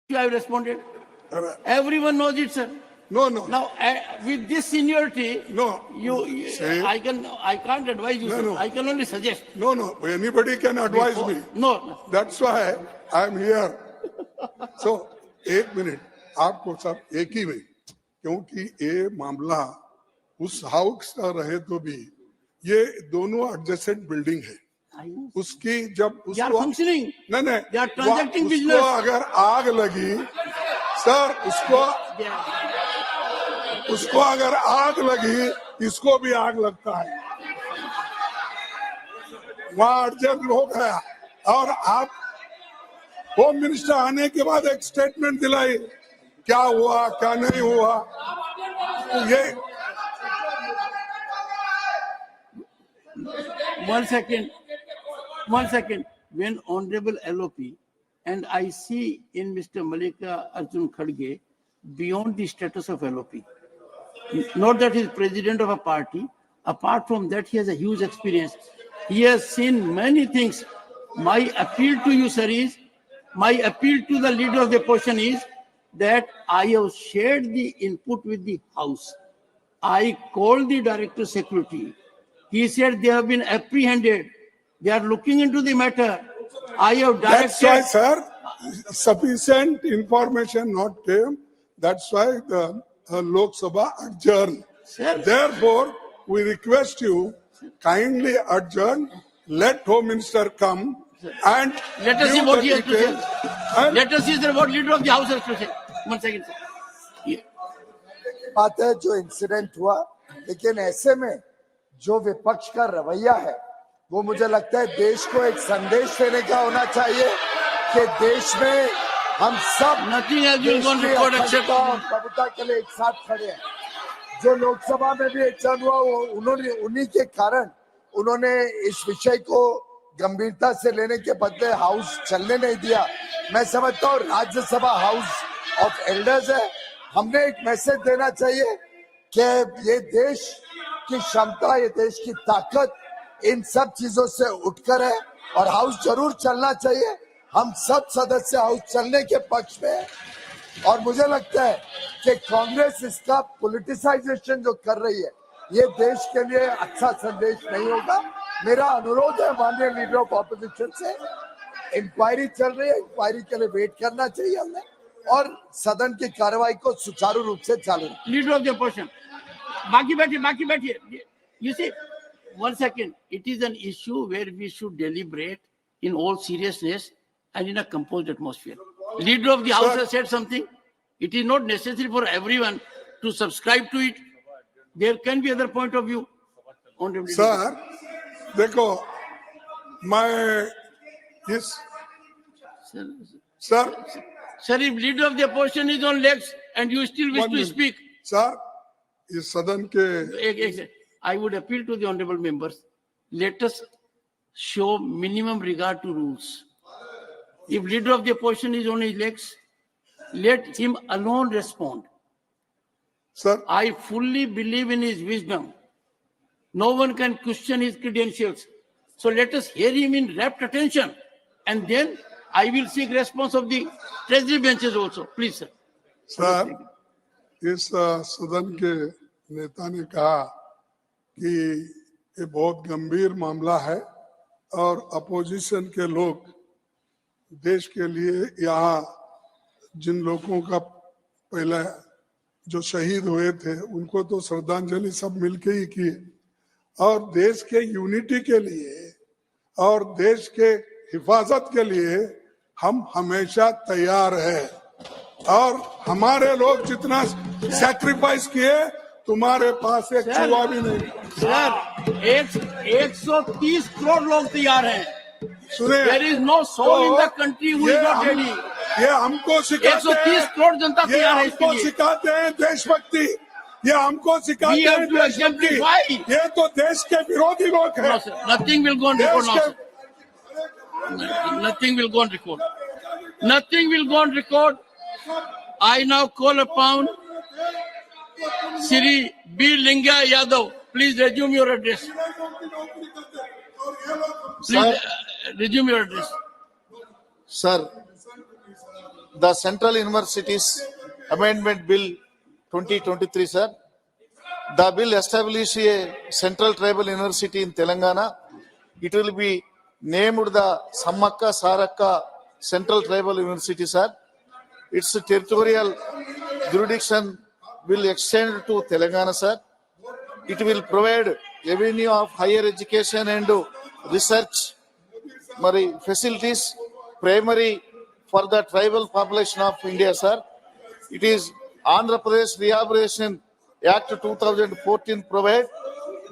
I have responded. Everyone knows it, sir. No. Now, with this seniority, No. Say- I can't advise you, No, sir. no. I can only suggest. No. Anybody can advise me. No. That's why I am here. So, 1 minute. आपको सब एक ही में, क्योंकि ये मामला उस house का रहे तो भी ये दोनों एडजेसेंट बिल्डिंग है। उसकी जब They are उसको functioning. नहीं They are transacting उसको business. अगर आग लगी सर, उसको अगर आग लगी, इसको भी आग लगता है। वहां अर्जेंट हो गया और होम मिनिस्टर आने के बाद एक स्टेटमेंट दिलाई, क्या हुआ क्या नहीं हुआ, तो ये One second. When Honorable LOP and I see in Mr. Malika Arjun Khadge beyond the status of LOP, not that he's president of a party. Apart from that, he has a huge experience. He has seen many things. My appeal to you, sir, is my appeal to the leader of the opposition is that I have shared the input with the House. I called the Director of Security. He said they have been apprehended. They are looking into the matter. I have directed. That's why, sir, sufficient information not came. That's why the Lok Sabha adjourned. Sir. Therefore, we request you kindly adjourn. Let Home Minister come and Let us see give what the he has to details. say. And Let us see, sir, what leader of the House has to say. 1 second, sir. बात है जो incident हुआ, लेकिन ऐसे में जो विपक्ष का रवैया है वो मुझे लगता है देश को एक संदेश देने का होना चाहिए कि देश में हम सब Nothing else will go on record except कविता के लिए एक साथ खड़े हैं। जो लोकसभा में भी एग्जाम हुआ वो उन्हीं के कारण उन्होंने इस विषय को गंभीरता से लेने के बदले हाउस चलने नहीं दिया। मैं समझता हूँ राज्यसभा हाउस ऑफ एल्डर्स है, हमने एक मैसेज देना चाहिए कि ये देश की क्षमता, ये देश की ताकत इन सब चीजों से उठकर है और हाउस जरूर चलना चाहिए। हम सब सदस्य हाउस चलने के पक्ष में है और मुझे लगता है कि कांग्रेस इसका पॉलिटिसाइजेशन जो कर रही है ये देश के लिए अच्छा संदेश नहीं होगा। मेरा अनुरोध है माननीय लीडर ऑफ ऑपोजिशन से, इंक्वायरी चल रही है, इंक्वायरी के लिए वेट करना चाहिए हमने और सदन की कार्रवाई को सुचारू रूप से चालू रखना। leader of the opposition. बाकी बैठिए. You see, 1 second. It is an issue where we should deliberate in all seriousness and in a composed atmosphere. Leader of the House has said something. It is not necessary for everyone to subscribe to it. There can be other point of view. sir, देखो मैं इस sir, Sir, if leader of the opposition is on legs and you still wish to speak, sir, इस सदन के I would appeal to the honorable members, let us show minimum regard to rules. If leader of the opposition is on his legs, let him alone respond. sir, I fully believe in his wisdom. No one can question his credentials. So let us hear him in rapt attention. And then I will seek response of the treasury benches also. Please, sir. Sir, इस सदन के नेता ने कहा कि ये बहुत गंभीर मामला है और अपोजिशन के लोग देश के लिए यहाँ जिन लोगों का पहले जो शहीद हुए थे उनको तो श्रद्धांजलि सब मिलके ही किए और देश के यूनिटी के लिए और देश के हिफाजत के लिए हम हमेशा तैयार हैं और हमारे लोग जितना सैक्रिफाइस किए तुम्हारे पास एक चूहा भी नहीं। सर, 130 करोड़ लोग तैयार हैं। सुने, There is no soul in the country who is not ready. ये हमको सिखाते 130 करोड़ जनता ये तैयार है इसके हमको लिए। सिखाते हैं देशभक्ति, ये हमको सिखाते We have हैं to देशभक्ति। exemplify. ये तो देश के विरोधी लोग हैं। No, sir. Nothing will go on record now, देश sir. Nothing will go on record. Nothing will go on record. I now call upon Shri B. Linga Yadav. Please resume your address. Please resume your address. Sir, the Central Universities Amendment Bill 2023, sir. The bill establishes a Central Tribal University in Telangana. It will be named the Sammakka Sarakka Central Tribal University, sir. Its territorial jurisdiction will extend to Telangana, sir. It will provide avenue of higher education and research facilities, primary for the tribal population of India, sir. It is Andhra Pradesh Rehabilitation Act 2014 provide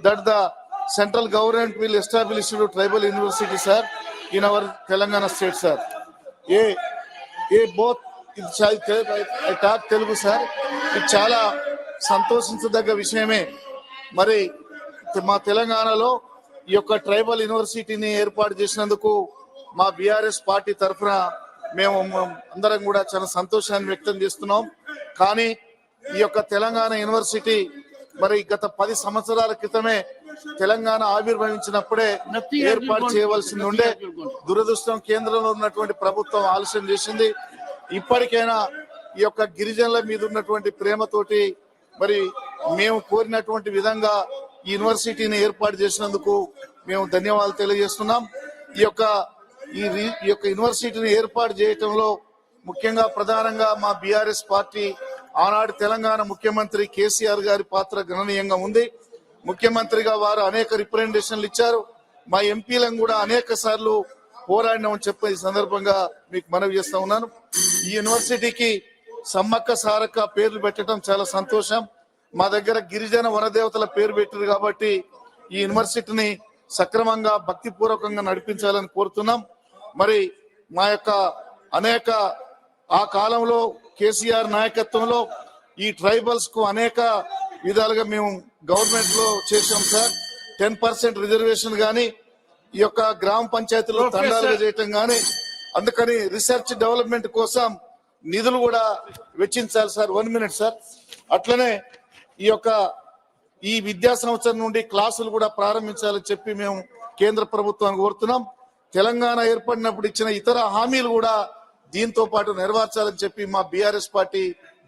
that the central government will establish a tribal university, sir, in our Telangana state, sir. A both I talk Telugu sir. ఇది చాలా సంతోషించదగ్గ విషయమే. మరి మా తెలంగాణలో ఈ యొక్క tribal యూనివర్సిటీని ఏర్పాటు చేసినందుకు మా బీఆర్ఎస్ పార్టీ తరఫున మేము అందరం కూడా చాలా సంతోషాన్ని వ్యక్తం చేస్తున్నాం. కానీ ఈ యొక్క తెలంగాణ యూనివర్సిటీ మరి గత 10 సంవత్సరాల క్రితమే తెలంగాణ ఆవిర్భవించినప్పుడే ఏర్పాటు చేయవలసింది ఉండే. దురదృష్టం కేంద్రంలో ఉన్నటువంటి ప్రభుత్వం ఆలస్యం చేసింది. ఇప్పటికైనా ఈ యొక్క గిరిజనుల మీద ఉన్నటువంటి ప్రేమతోటి మరి మేము కోరినటువంటి విధంగా ఈ యూనివర్సిటీని ఏర్పాటు చేసినందుకు మేము ధన్యవాదాలు తెలియజేస్తున్నాం. ఈ యొక్క యూనివర్సిటీని ఏర్పాటు చేయటంలో ముఖ్యంగా ప్రధానంగా మా బీఆర్ఎస్ పార్టీ ఆనాడు తెలంగాణ ముఖ్యమంత్రి కేసీఆర్ గారి పాత్ర గణనీయంగా ఉంది. ముఖ్యమంత్రిగా వారు అనేక రిప్రజెంటేషన్లు ఇచ్చారు. మా ఎంపీలను కూడా అనేక సార్లు పోరాడినామని చెప్పి ఈ సందర్భంగా మీకు మనవి చేస్తా ఉన్నాను. ఈ యూనివర్సిటీకి సమ్మక్క సారక్క పేర్లు పెట్టడం చాలా సంతోషం. మా దగ్గర గిరిజన వనదేవతల పేరు పెట్టారు కాబట్టి ఈ యూనివర్సిటీని సక్రమంగా భక్తిపూర్వకంగా నడిపించాలని కోరుతున్నాం. మరి మా యొక్క అనేక ఆ కాలంలో కేసీఆర్ నాయకత్వంలో ఈ ట్రైబల్స్ కు అనేక విధాలుగా మేము గవర్నమెంట్ లో చేసాం సార్. 10% రిజర్వేషన్ గాని ఈ యొక్క గ్రామ పంచాయతీలో తండాలుగా చేయటం గాని, అందుకని రీసెర్చ్ డెవలప్మెంట్ కోసం నిధులు కూడా వెచ్చించాలి సార్. 1 minute sir. అట్లనే ఈ విద్యా సంవత్సరం నుండి క్లాసులు కూడా ప్రారంభించాలని చెప్పి మేము కేంద్ర ప్రభుత్వాన్ని కోరుతున్నాం. తెలంగాణ ఏర్పడినప్పుడు ఇచ్చిన ఇతర హామీలు కూడా దీంతో పాటు నెరవేర్చాలని చెప్పి మా బీఆర్ఎస్ పార్టీ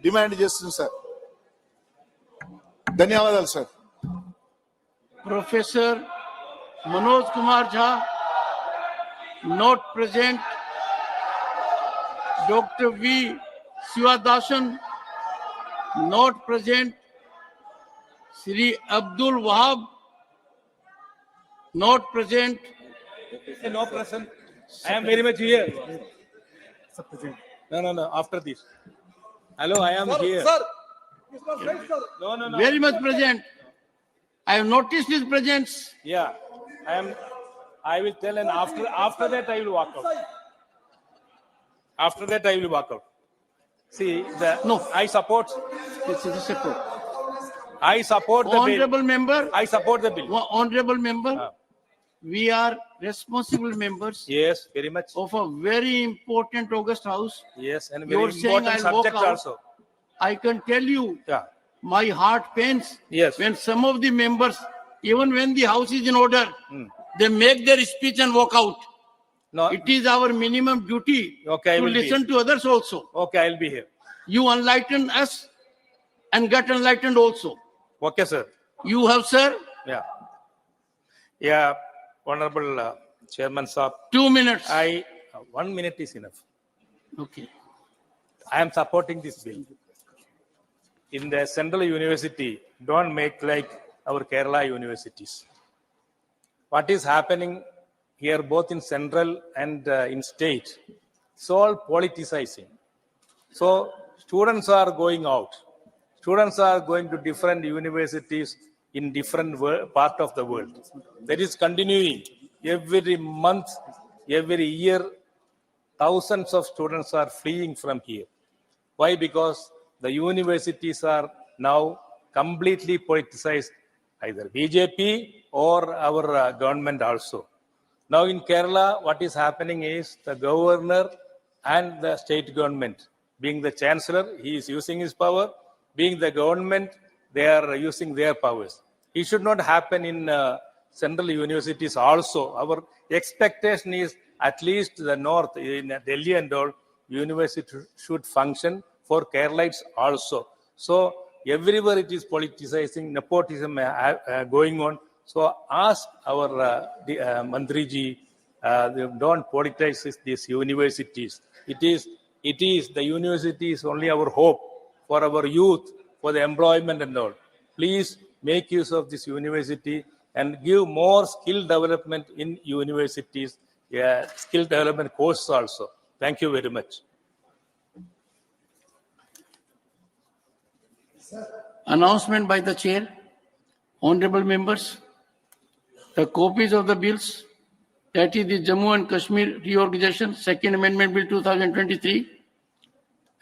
డిమాండ్ చేస్తుంది సార్. ధన్యవాదాలు sir. Professor Manoj Kumar Jha, not present. Dr. V. Sivadasan, not present. Sri Abdul Wahab, not present. No present. I am very much here. No. After this. Hello, I am here. Sir. No. Very much present. I have noticed his presence. Yeah, I will tell, and after that I will walk out. After that I will walk out. See, No. I support. This is a separate. I support the Honorable bill. member, I support the bill. honorable member, we are responsible members Yes, very much. of a very important August House. Yes, and You're very saying important I'll walk subject out. also. I can tell you, Yeah. my heart pains Yes. when some of the members, even when the house is in order, they make their speech and walk out. No. It is our minimum duty Okay, I to will listen to others also. Okay, I'll be here. You enlighten us and get enlightened also. Okay, sir. You have, sir, Yeah, Honorable Chairman Saab. 2 minutes. 1 minute is enough. Okay. I am supporting this bill. In the central university, don't make like our Kerala universities. What is happening here, both in central and in state, it's all politicizing. So students are going out. Students are going to different universities in different part of the world. That is continuing every month, every year. Thousands of students are fleeing from here. Why? Because the universities are now completely politicized, either BJP or our government also. Now in Kerala, what is happening is the governor and the state government, being the chancellor, he is using his power. Being the government, they are using their powers. It should not happen in central universities also. Our expectation is at least the north, in Delhi and all, university should function for Keralites also. So everywhere it is politicizing, nepotism going on. So ask our Mantriji, don't politicize these universities. It is the university is only our hope for our youth, for the employment and all. Please make use of this university and give more skill development in universities, skill development courses also. Thank you very much. Announcement by the chair. Honorable members, the copies of the bills, that is the Jammu and Kashmir Reorganization, Second Amendment Bill 2023,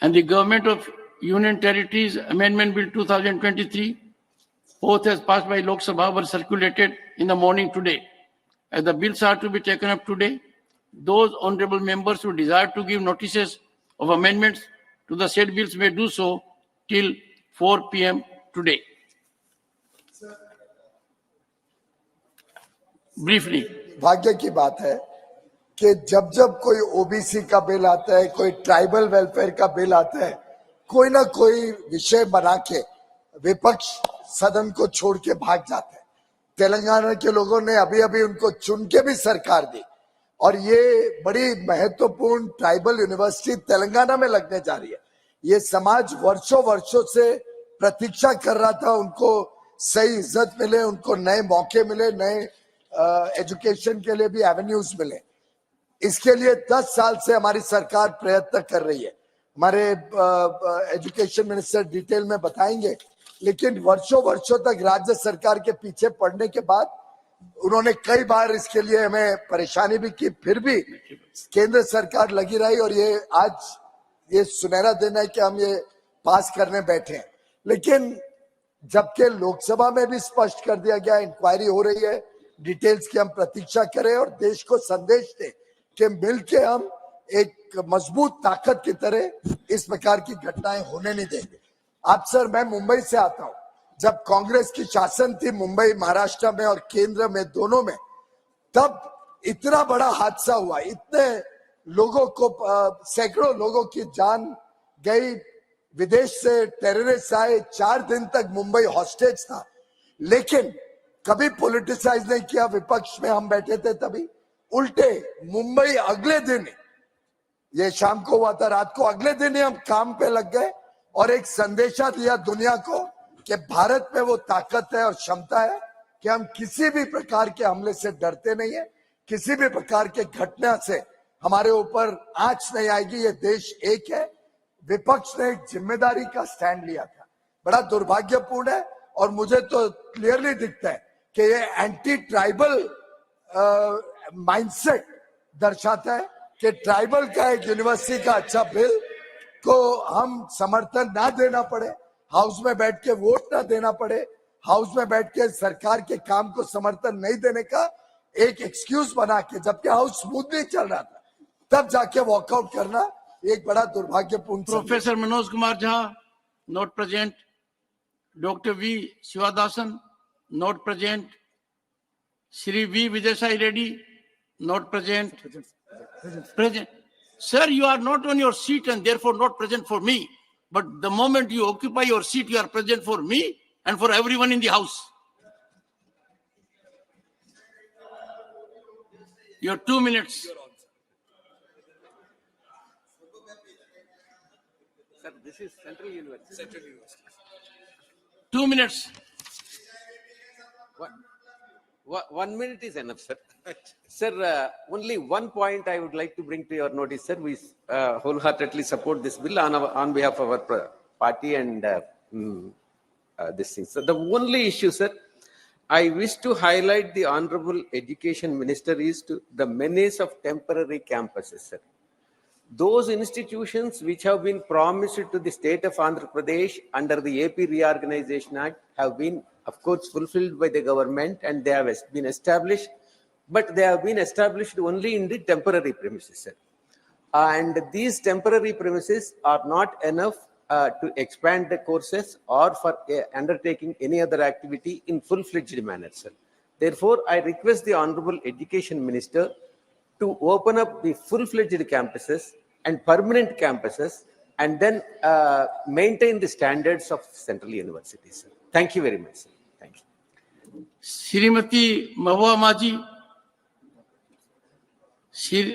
and the Government of Union Territories Amendment Bill 2023, both as passed by Lok Sabha, were circulated in the morning today. As the bills are to be taken up today, those honorable members who desire to give notices of amendments to the said bills may do so till 4 p.m. today. Briefly. भाग्य की बात है कि जब जब कोई OBC का bill आता है, कोई ट्राइबल वेलफेयर का बिल आता है, कोई ना कोई विषय बना के विपक्ष सदन को छोड़ के भाग जाता है। तेलंगाना के लोगों ने अभी अभी उनको चुन के भी सरकार दी और ये बड़ी महत्वपूर्ण ट्राइबल यूनिवर्सिटी तेलंगाना में लगने जा रही है। ये समाज वर्षों वर्षों से प्रतीक्षा कर रहा था, उनको सही इज्जत मिले, उनको नए मौके मिले, नए एजुकेशन के लिए भी एवेन्यूज मिले। इसके लिए 10 साल से हमारी सरकार प्रयत्न कर रही है। हमारे एजुकेशन मिनिस्टर डिटेल में बताएंगे, लेकिन वर्षों वर्षों तक राज्य सरकार के पीछे पड़ने के बाद उन्होंने कई बार इसके लिए हमें परेशानी भी की, फिर भी केंद्र सरकार लगी रही और ये आज ये सुनहरा दिन है कि हम ये पास करने बैठे हैं। लेकिन जबकि लोकसभा में भी स्पष्ट कर दिया गया, इंक्वायरी हो रही है, डिटेल्स की हम प्रतीक्षा करें और देश को संदेश दें कि मिलके हम एक मजबूत ताकत की तरह इस प्रकार की घटनाएं होने नहीं देंगे। आप सर, मैं मुंबई से आता हूं। जब कांग्रेस की शासन थी मुंबई, महाराष्ट्र में और केंद्र में, दोनों में, तब इतना बड़ा हादसा हुआ, इतने लोगों को, सैकड़ों लोगों की जान गई, विदेश से टेररिस्ट आए, 4 दिन तक मुंबई हॉस्टेज था, लेकिन कभी पॉलिटिसाइज नहीं किया। विपक्ष में हम बैठे थे तभी, उल्टे मुंबई अगले दिन, ये शाम को हुआ था, रात को अगले दिन ही हम काम पे लग गए और एक संदेशा दिया दुनिया को कि भारत में वो ताकत है और क्षमता है कि हम किसी भी प्रकार के हमले से डरते नहीं है, किसी भी प्रकार के घटना से हमारे ऊपर आंच नहीं आएगी। ये देश एक है। विपक्ष ने एक जिम्मेदारी का स्टैंड लिया था, बड़ा दुर्भाग्यपूर्ण है और मुझे तो क्लियरली दिखता है कि ये एंटी ट्राइबल माइंडसेट दर्शाता है कि ट्राइबल का एक यूनिवर्सिटी का अच्छा बिल को हम समर्थन ना देना पड़े, हाउस में बैठ के वोट ना देना पड़े, हाउस में बैठ के सरकार के काम को समर्थन नहीं देने का एक एक्सक्यूज बना के, जबकि हाउस स्मूथ नहीं चल रहा था, तब जाके वॉकआउट करना एक बड़ा दुर्भाग्यपूर्ण। Professor Manoj Kumar Jha not present, doctor V Sivadasan not present, Shri V Vijay Sai Reddy not present. Present. Sir, you are not on your seat and therefore not present for me. But the moment you occupy your seat, you are present for me and for everyone in the house. Your 2 minutes. Sir, this is Central University. Central University. 2 minutes. 1 minute is enough, sir. Sir, only one point I would like to bring to your notice, sir. We wholeheartedly support this bill on behalf of our party and this thing. So the only issue, sir, I wish to highlight the Honorable Education Minister is to the menace of temporary campuses, sir. Those institutions which have been promised to the state of Andhra Pradesh under the AP Reorganization Act have been, of course, fulfilled by the government and they have been established, but they have been established only in the temporary premises, sir. And these temporary premises are not enough to expand the courses or for undertaking any other activity in full-fledged manner, sir. Therefore, I request the Honorable Education Minister to open up the full-fledged campuses and permanent campuses and then maintain the standards of central universities, sir. Thank you very much, sir. Thank you. Srimati Mahua Maji,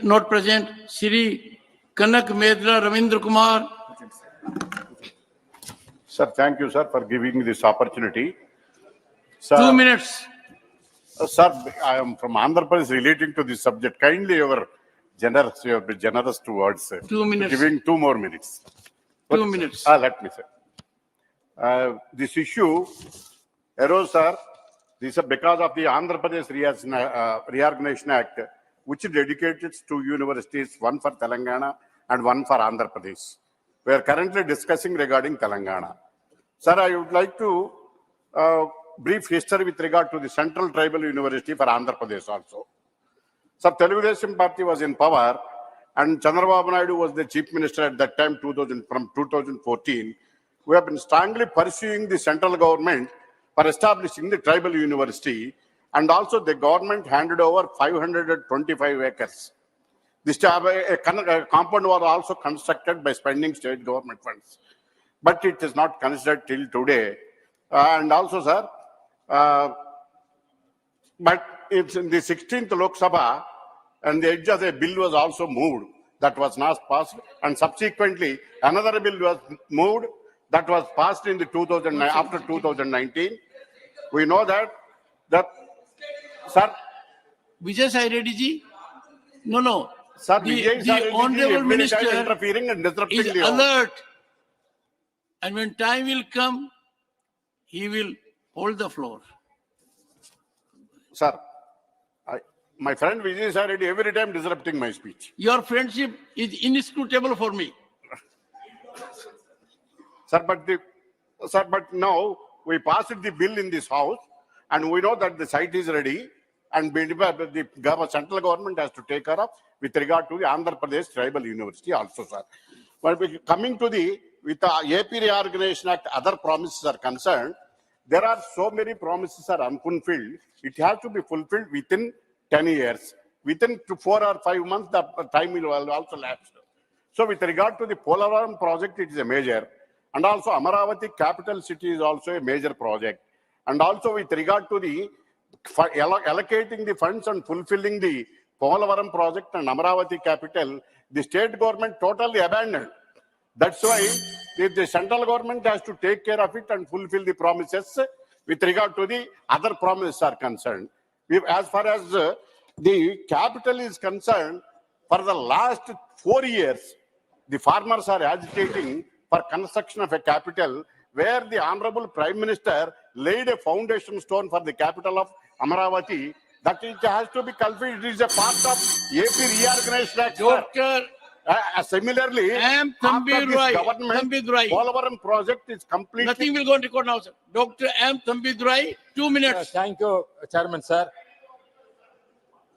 not present. Shri Kanak Medra Ravindra Kumar. Sir, thank you, sir, for giving this opportunity. Sir, 2 minutes. Sir, I am from Andhra Pradesh relating to this subject. Kindly, you have been generous towards, sir. 2 minutes. Giving 2 more minutes. 2 minutes. Let me say. This issue arose, sir, this is because of the Andhra Pradesh Reorganization Act, which dedicated 2 universities, one for Telangana and one for Andhra Pradesh. we are currently discussing regarding Telangana. Sir, I would like to brief history with regard to the Central Tribal University for Andhra Pradesh also. Sir, Telugu Party was in power and Chandrababu Naidu was the chief minister at that time, from 2014. We have been strongly pursuing the central government for establishing the tribal university, and also the government handed over 525 acres. This compound was also constructed by spending state government funds, but it is not considered till today. And also, sir, but it's in the 16th Lok Sabha, and the edge of a bill was also moved that was not passed, and subsequently another bill was moved that was passed in the 2009 after 2019. We know that sir, Vijay Sai Reddy ji, no. Sir, The honorable minister interfering and disrupting is alert, and when time will come, he will hold the floor. Sir, my friend Vijay Sai Reddy every time disrupting my speech. Your friendship is inscrutable for me. Sir, but now we passed the bill in this house, and we know that the site is ready, and the central government has to take care of with regard to the Andhra Pradesh Tribal University also, sir. But coming to with the AP Reorganization Act, other promises are concerned. There are so many promises are unfulfilled. It has to be fulfilled within 10 years. Within 4 or 5 months, the time will also lapse. So with regard to the Polavaram project, it is a major. And also Amaravati capital city is also a major project. And also with regard to the allocating the funds and fulfilling the Polavaram project and Amaravati capital, the state government totally abandoned. That's why the central government has to take care of it and fulfill the promises with regard to the other promises are concerned. As far as the capital is concerned, for the last 4 years, the farmers are agitating for construction of a capital where the Honorable Prime Minister laid a foundation stone for the capital of Amaravati, that it has to be cultivated. It is a part of AP Reorganization Act. Doctor, similarly, after this government, Polavaram project is completely... Nothing will go on record now, sir. Dr. M. Thambidurai, 2 minutes. Thank you, Chairman, sir.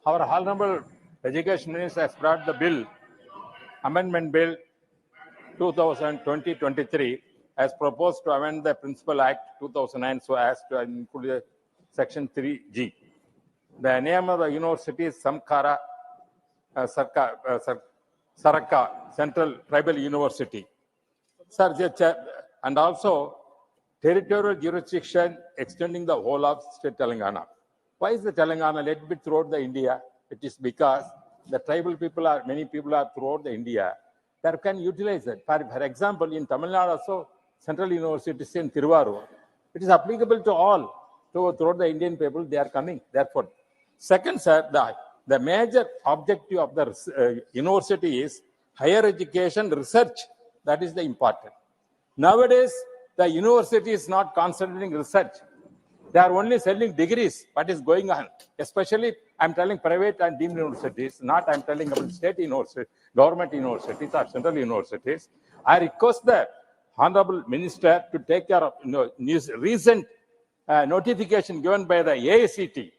Our Honorable Education Minister has brought the bill, Amendment Bill 2020-23, as proposed to amend the Principal Act 2009 so as to include Section 3G. The name of the university is Samkara Saraka Central Tribal University. Sir, and also territorial jurisdiction extending the whole of state Telangana. Why is the Telangana? Let it be throughout the India. It is because the tribal people are, many people are throughout the India. They can utilize it. For example, in Tamil Nadu also, Central University is in Tiruvarur. It is applicable to all, throughout the Indian people, they are coming. Therefore, second, sir, the major objective of the university is higher education research. That is the important. Nowadays, the university is not concentrating research. They are only selling degrees. What is going on? Especially, I'm telling private and deemed universities, not I'm telling about state universities, government universities or central universities. I request the Honorable Minister to take care of recent notification given by the AICT.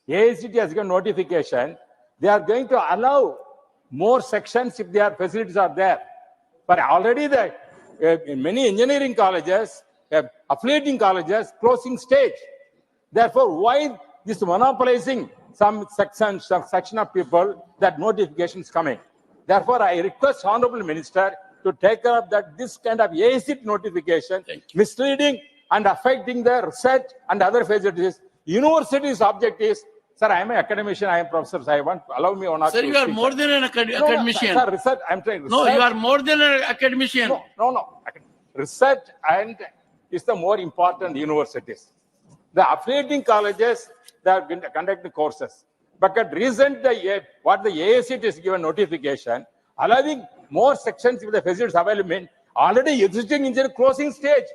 AICT has given notification. They are going to allow more sections if their facilities are there. But already in many engineering colleges, affiliating colleges, closing stage. Therefore, why this monopolizing some section of people, that notification is coming. Therefore, I request Honorable Minister to take care of that this kind of AICT notification, misleading and affecting the research and other facilities. University's object is, sir, I am an academician, I am professor, so I want, allow me or not. Sir, you are more than an academician. Sir, research, I'm trying research. No, you are more than an academician. No. Research and is the more important universities. The affiliating colleges, they are conducting courses. But at recent, what the AICT is given notification, allowing more sections with the facilities available, already existing in the closing stage.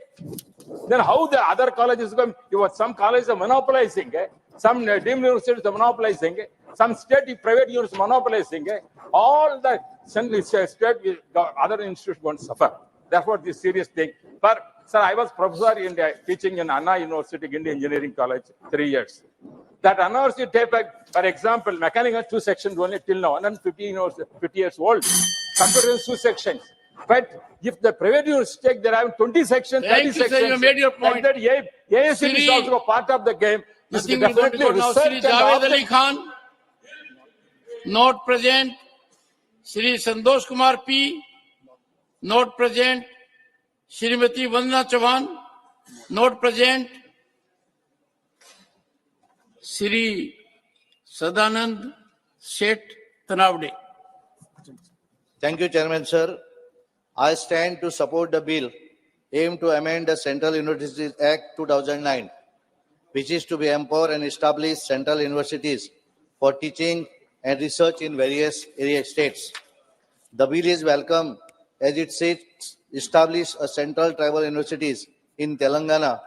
Then how the other colleges come? Some colleges are monopolizing, some deemed universities are monopolizing, some state private universities monopolizing. All the state other institutions going to suffer. Therefore, this serious thing. But, sir, I was professor in teaching in Anna University, Indian Engineering College, 3 years. That Anna University, for example, mechanical 2 sections only till now, 150 years old. Computer is 2 sections. But if the private university take, they have 20 sections, 30 sections. Sir, you made your point. Like that, ASM is also a part of the game. This is Nothing will go definitely to now. research Shri and Javed Ali object- Khan, not present. Shri Santosh Kumar P, not present. Shrimati Vandana Chauhan, not present. Shri Sadanand Seth Tanavde. Thank you, Chairman, sir. I stand to support the bill aimed to amend the Central Universities Act 2009, which is to be empower and establish central universities for teaching and research in various area states. The bill is welcome as it seeks establish a central tribal universities in Telangana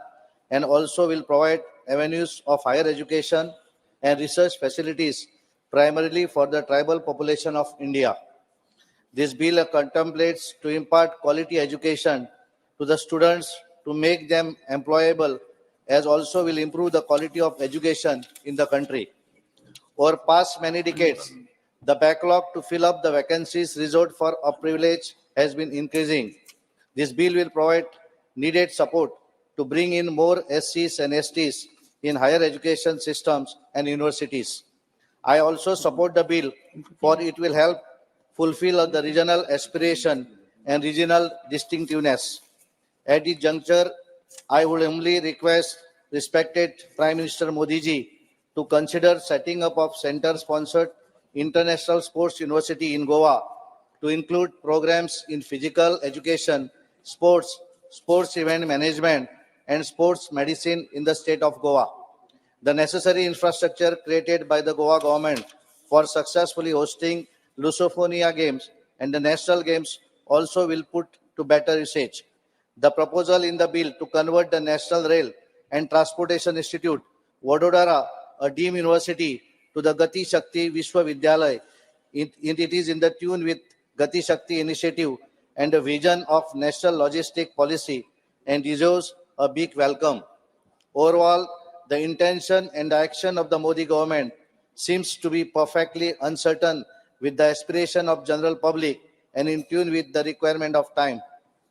and also will provide avenues of higher education and research facilities primarily for the tribal population of India. This bill contemplates to impart quality education to the students to make them employable, as also will improve the quality of education in the country. Over past many decades, the backlog to fill up the vacancies reserved for a privilege has been increasing. This bill will provide needed support to bring in more SCs and STs in higher education systems and universities. I also support the bill for it will help fulfill the regional aspiration and regional distinctiveness. At this juncture, I would humbly request respected Prime Minister Modi ji to consider setting up of center-sponsored International Sports University in Goa to include programs in physical education, sports, sports event management, and sports medicine in the state of Goa. The necessary infrastructure created by the Goa government for successfully hosting Lusophonia Games and the National Games also will put to better usage. The proposal in the bill to convert the National Rail and Transportation Institute, Vadodara, a deemed university, to the Gati Shakti Vishwavidyalaya. It is in the tune with Gati Shakti initiative and the vision of national logistic policy and deserves a big welcome. Overall, the intention and the action of the Modi government seems to be perfectly uncertain with the aspiration of general public and in tune with the requirement of time.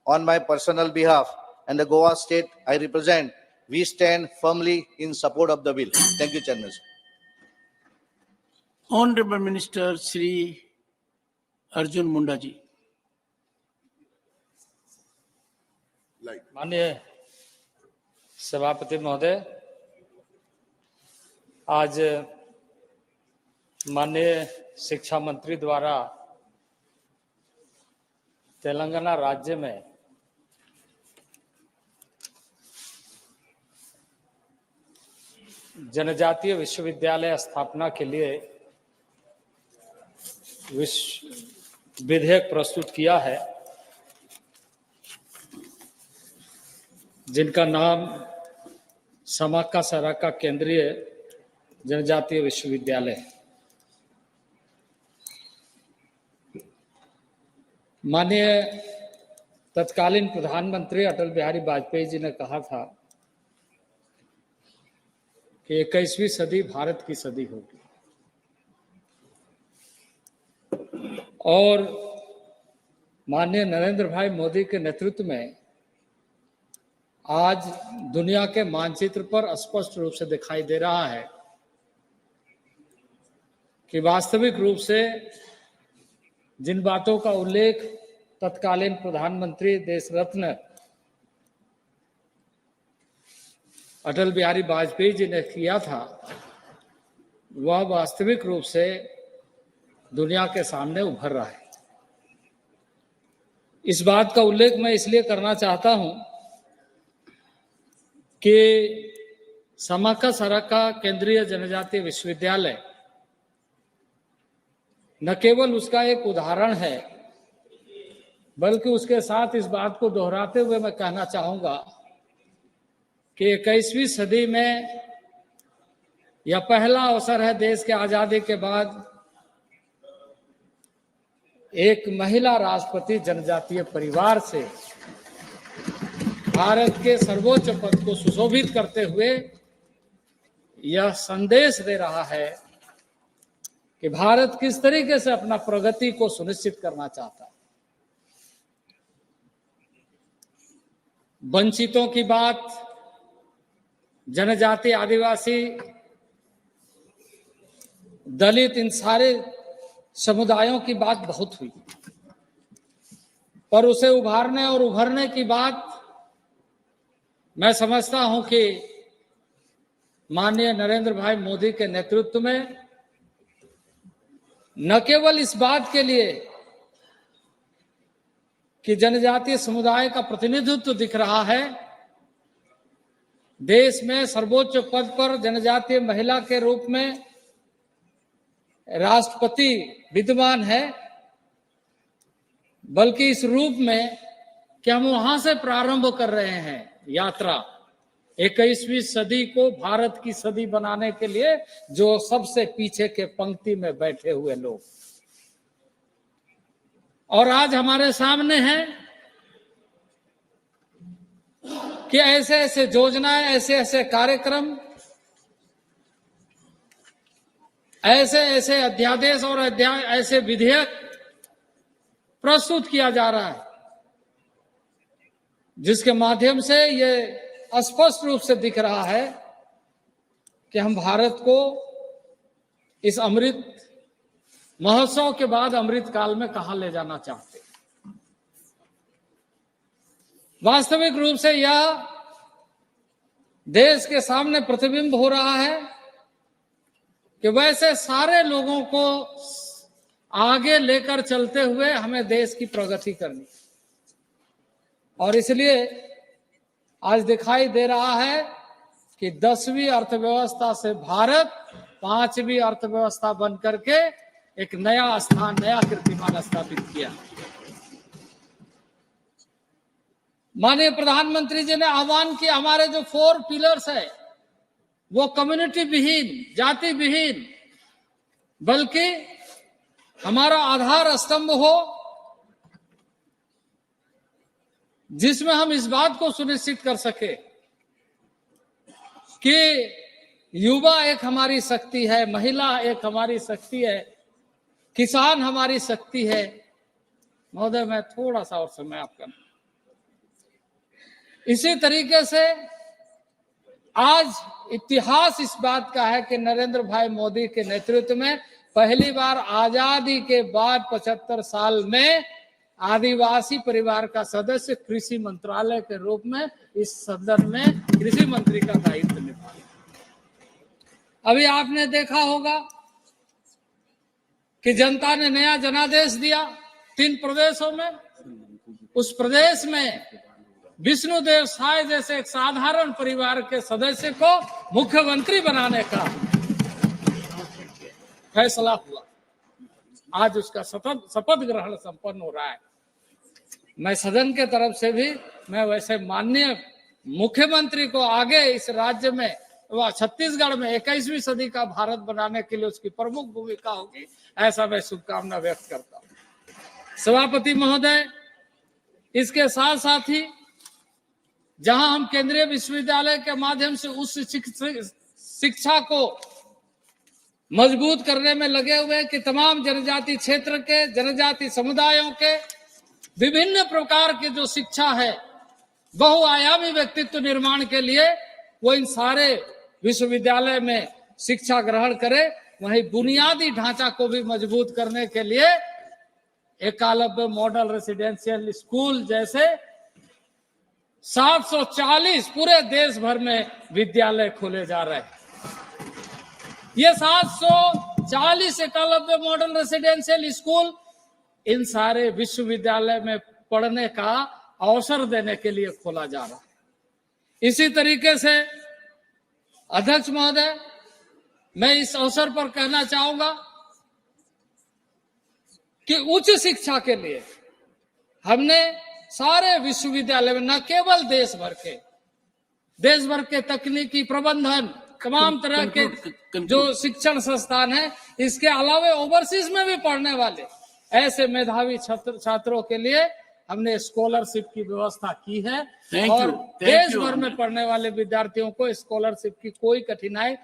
On my personal behalf and the Goa state I represent, we stand firmly in support of the bill. Thank you, Chairman. Honorable Minister Shri Arjun Munda ji. माननीय सभापति महोदय, आज माननीय शिक्षा मंत्री द्वारा तेलंगाना राज्य में जनजातीय विश्वविद्यालय स्थापना के लिए विधेयक प्रस्तुत किया है, जिनका नाम समाका सराका केंद्रीय जनजातीय विश्वविद्यालय है। माननीय तत्कालीन प्रधानमंत्री अटल बिहारी वाजपेयी जी ने कहा था कि 21वीं सदी भारत की सदी होगी और माननीय नरेंद्र भाई मोदी के नेतृत्व में आज दुनिया के मानचित्र पर स्पष्ट रूप से दिखाई दे रहा है कि वास्तविक रूप से जिन बातों का उल्लेख तत्कालीन प्रधानमंत्री देश रत्न अटल बिहारी वाजपेयी जी ने किया था, वह वास्तविक रूप से दुनिया के सामने उभर रहा है। इस बात का उल्लेख मैं इसलिए करना चाहता हूं कि समाका सराका केंद्रीय जनजातीय विश्वविद्यालय न केवल उसका एक उदाहरण है, बल्कि उसके साथ इस बात को दोहराते हुए मैं कहना चाहूंगा कि 21वीं सदी में यह पहला अवसर है देश के आजादी के बाद एक महिला राष्ट्रपति जनजातीय परिवार से भारत के सर्वोच्च पद को सुशोभित करते हुए यह संदेश दे रहा है कि भारत किस तरीके से अपना प्रगति को सुनिश्चित करना चाहता है। वंचितों की बात, जनजाति, आदिवासी, दलित, इन सारे समुदायों की बात बहुत हुई, पर उसे उभारने और उभरने की बात मैं समझता हूं कि माननीय नरेंद्र भाई मोदी के नेतृत्व में न केवल इस बात के लिए कि जनजातीय समुदाय का प्रतिनिधित्व दिख रहा है, देश में सर्वोच्च पद पर जनजातीय महिला के रूप में राष्ट्रपति विद्यमान है, बल्कि इस रूप में कि हम वहां से प्रारंभ कर रहे हैं यात्रा 21वीं सदी को भारत की सदी बनाने के लिए, जो सबसे पीछे के पंक्ति में बैठे हुए लोग। और आज हमारे सामने है कि ऐसे ऐसे योजनाएं, ऐसे ऐसे कार्यक्रम, ऐसे ऐसे अध्यादेश और ऐसे विधेयक प्रस्तुत किया जा रहा है, जिसके माध्यम से ये स्पष्ट रूप से दिख रहा है कि हम भारत को इस अमृत महोत्सव के बाद अमृत काल में कहां ले जाना चाहते हैं। वास्तविक रूप से यह देश के सामने प्रतिबिंब हो रहा है कि वैसे सारे लोगों को आगे लेकर चलते हुए हमें देश की प्रगति करनी, और इसलिए आज दिखाई दे रहा है कि 10वीं अर्थव्यवस्था से भारत 5वीं अर्थव्यवस्था बन करके एक नया स्थान, नया कीर्तिमान स्थापित किया। माननीय प्रधानमंत्री जी ने आह्वान किया, हमारे जो 4 पिलर्स है वो कम्युनिटी विहीन, जाति विहीन, बल्कि हमारा आधार स्तंभ हो, जिसमें हम इस बात को सुनिश्चित कर सके कि युवा एक हमारी शक्ति है, महिला एक हमारी शक्ति है, किसान हमारी शक्ति है। महोदय, मैं थोड़ा सा और समय आपका। इसी तरीके से आज इतिहास इस बात का है कि नरेंद्र भाई मोदी के नेतृत्व में पहली बार आजादी के बाद 75 साल में आदिवासी परिवार का सदस्य कृषि मंत्रालय के रूप में इस सदन में कृषि मंत्री का दायित्व निभाया। अभी आपने देखा होगा कि जनता ने नया जनादेश दिया 3 प्रदेशों में। उस प्रदेश में विष्णुदेव साय जैसे एक साधारण परिवार के सदस्य को मुख्यमंत्री बनाने का फैसला हुआ। आज उसका शपथ ग्रहण संपन्न हो रहा है। मैं सदन के तरफ से भी मैं वैसे माननीय मुख्यमंत्री को आगे इस राज्य में व छत्तीसगढ़ में 21वीं सदी का भारत बनाने के लिए उसकी प्रमुख भूमिका होगी, ऐसा मैं शुभकामना व्यक्त करता हूं। सभापति महोदय, इसके साथ साथ ही जहां हम केंद्रीय विश्वविद्यालय के माध्यम से उस शिक्षा को मजबूत करने में लगे हुए हैं कि तमाम जनजाति क्षेत्र के, जनजाति समुदायों के विभिन्न प्रकार की जो शिक्षा है, बहुआयामी व्यक्तित्व निर्माण के लिए वो इन सारे विश्वविद्यालय में शिक्षा ग्रहण करे। वहीं बुनियादी ढांचा को भी मजबूत करने के लिए एकलव्य मॉडल रेसिडेंशियल स्कूल जैसे 740 पूरे देश भर में विद्यालय खोले जा रहे हैं। ये 740 एकलव्य मॉडल रेसिडेंशियल स्कूल इन सारे विश्वविद्यालय में पढ़ने का अवसर देने के लिए खोला जा रहा है। इसी तरीके से अध्यक्ष महोदय, मैं इस अवसर पर कहना चाहूंगा कि उच्च शिक्षा के लिए हमने सारे विश्वविद्यालय में न केवल देश भर के तकनीकी प्रबंधन तमाम तरह के जो शिक्षण संस्थान है, इसके अलावा ओवरसीज में भी पढ़ने वाले ऐसे मेधावी छात्रों के लिए हमने स्कॉलरशिप की व्यवस्था की है Thank और you. Thank देश you. भर में पढ़ने वाले विद्यार्थियों को स्कॉलरशिप की कोई कठिनाई,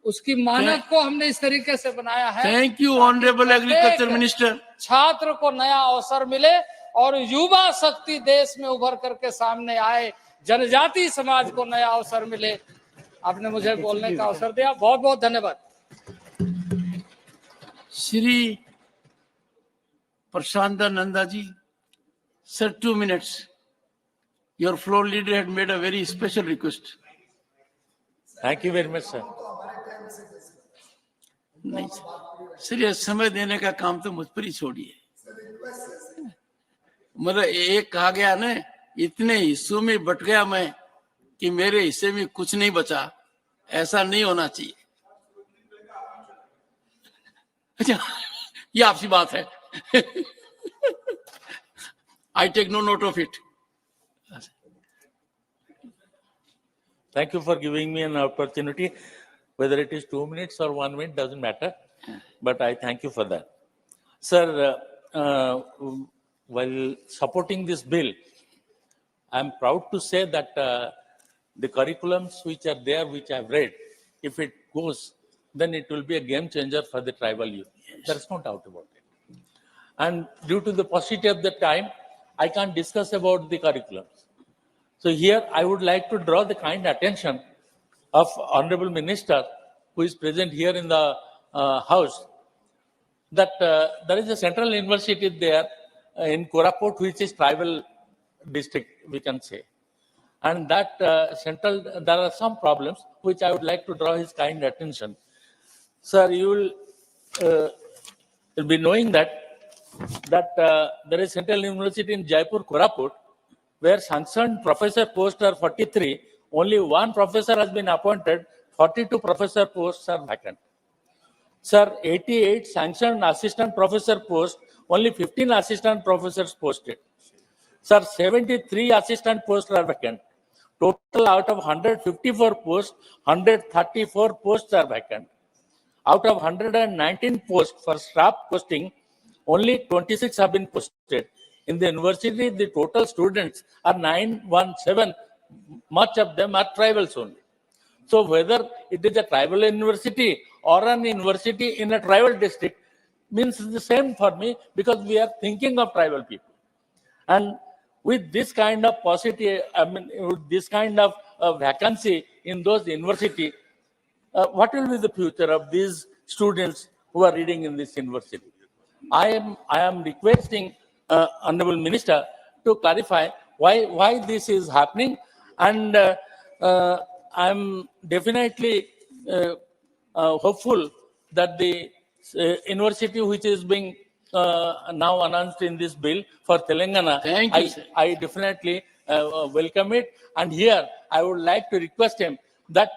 उसकी मानक को हमने इस तरीके से बनाया है। Thank you, ताकि Honorable Agriculture प्रत्येक Minister. छात्र को नया अवसर मिले और युवा शक्ति देश में उभर करके सामने आए, जनजाति समाज को नया अवसर मिले। आपने मुझे बोलने का अवसर दिया, बहुत बहुत धन्यवाद। Shri Prashanta Nanda ji, sir, 2 minutes. Your floor leader had made a very special request. Thank you very much, sir. नहीं सर, ये समय देने का काम तो मुझ पर ही छोड़िए। मतलब एक कहा गया ना, इतने हिस्सों में बट गया मैं कि मेरे हिस्से में कुछ नहीं बचा। ऐसा नहीं होना चाहिए। अच्छा, ये आपसी बात है। I take no note of it. Thank you for giving me an opportunity. Whether it is 2 minutes or 1 minute doesn't matter, but I thank you for that. Sir, while supporting this bill, I'm proud to say that the curriculums which are there, which I've read, if it goes, then it will be a game changer for the tribal youth. There's no doubt about it. And due to the paucity of the time, I can't discuss about the curriculums. So here I would like to draw the kind attention of Honorable Minister who is present here in the House, that there is a central university there in Koraput, which is tribal district, we can say. And that there are some problems which I would like to draw his kind attention. Sir, you will be knowing that there is Central University in Jaipur, Koraput, where sanctioned professor posts are 43, only one professor has been appointed, 42 professor posts are vacant. Sir, 88 sanctioned assistant professor posts, only 15 assistant professors posted. Sir, 73 assistant posts are vacant. Total out of 154 posts, 134 posts are vacant. Out of 119 posts for staff posting, only 26 have been posted. In the university, the total students are 917. Much of them are tribals only. So whether it is a tribal university or an university in a tribal district means the same for me, because we are thinking of tribal people. And with this kind of paucity, with this kind of vacancy in those universities, what will be the future of these students who are reading in this university? I am requesting Honorable Minister to clarify why this is happening, and I am definitely hopeful that the university which is being now announced in this bill for Telangana, I definitely welcome it. And here I would like to request him that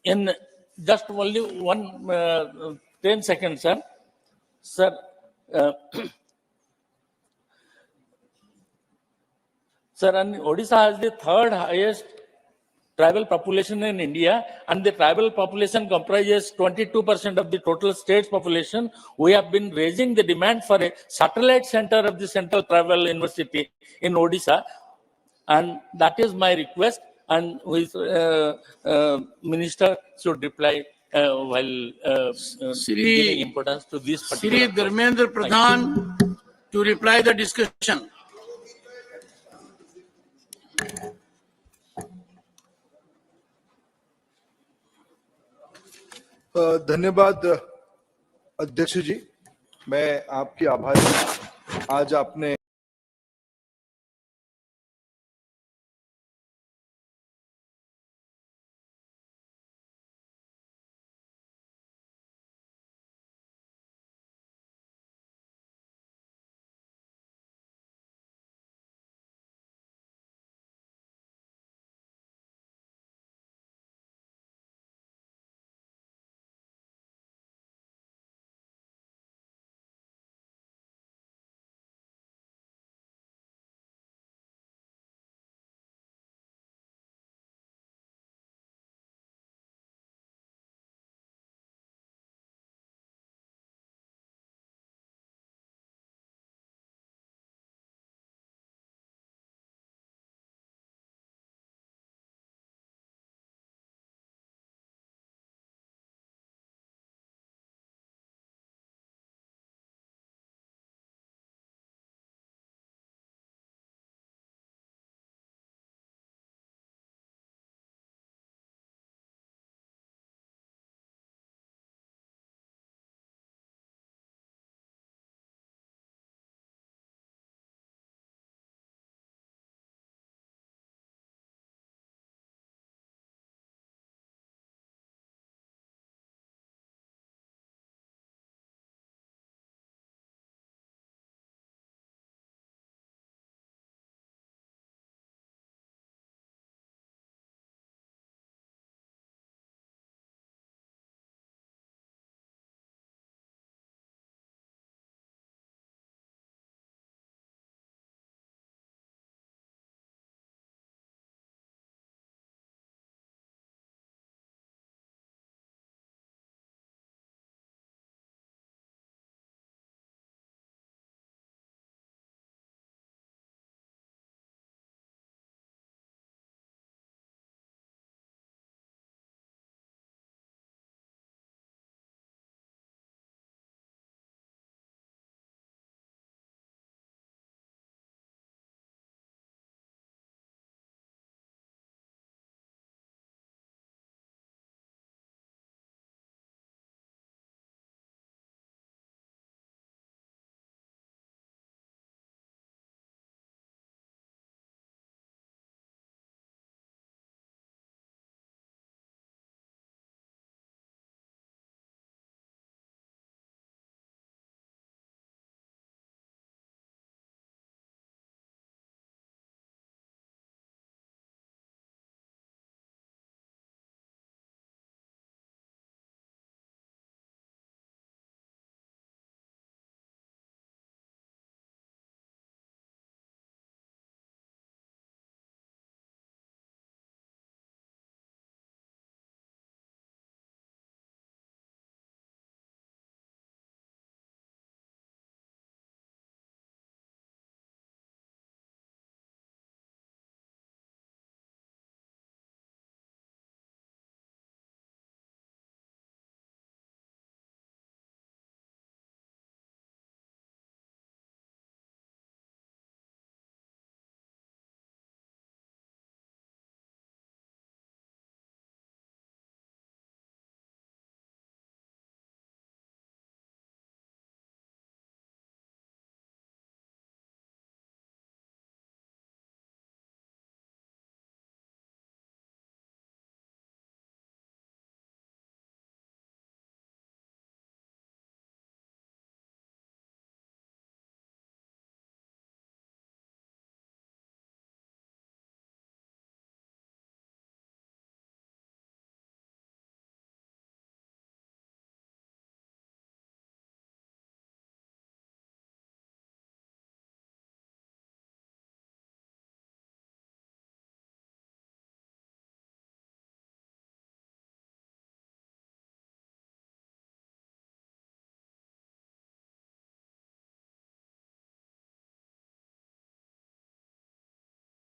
in just only 10 seconds, sir, sir, and Odisha has the third highest tribal population in India, and the tribal population comprises 22% of the total state's population. We have been raising the demand for a satellite center of the Central Tribal University in Odisha, and that is my request, and with Minister should reply while giving importance to this particular. Shri Dharmendra Pradhan to reply the discussion. धन्यवाद अध्यक्ष जी, मैं आपकी आभारी हूं। आज आपने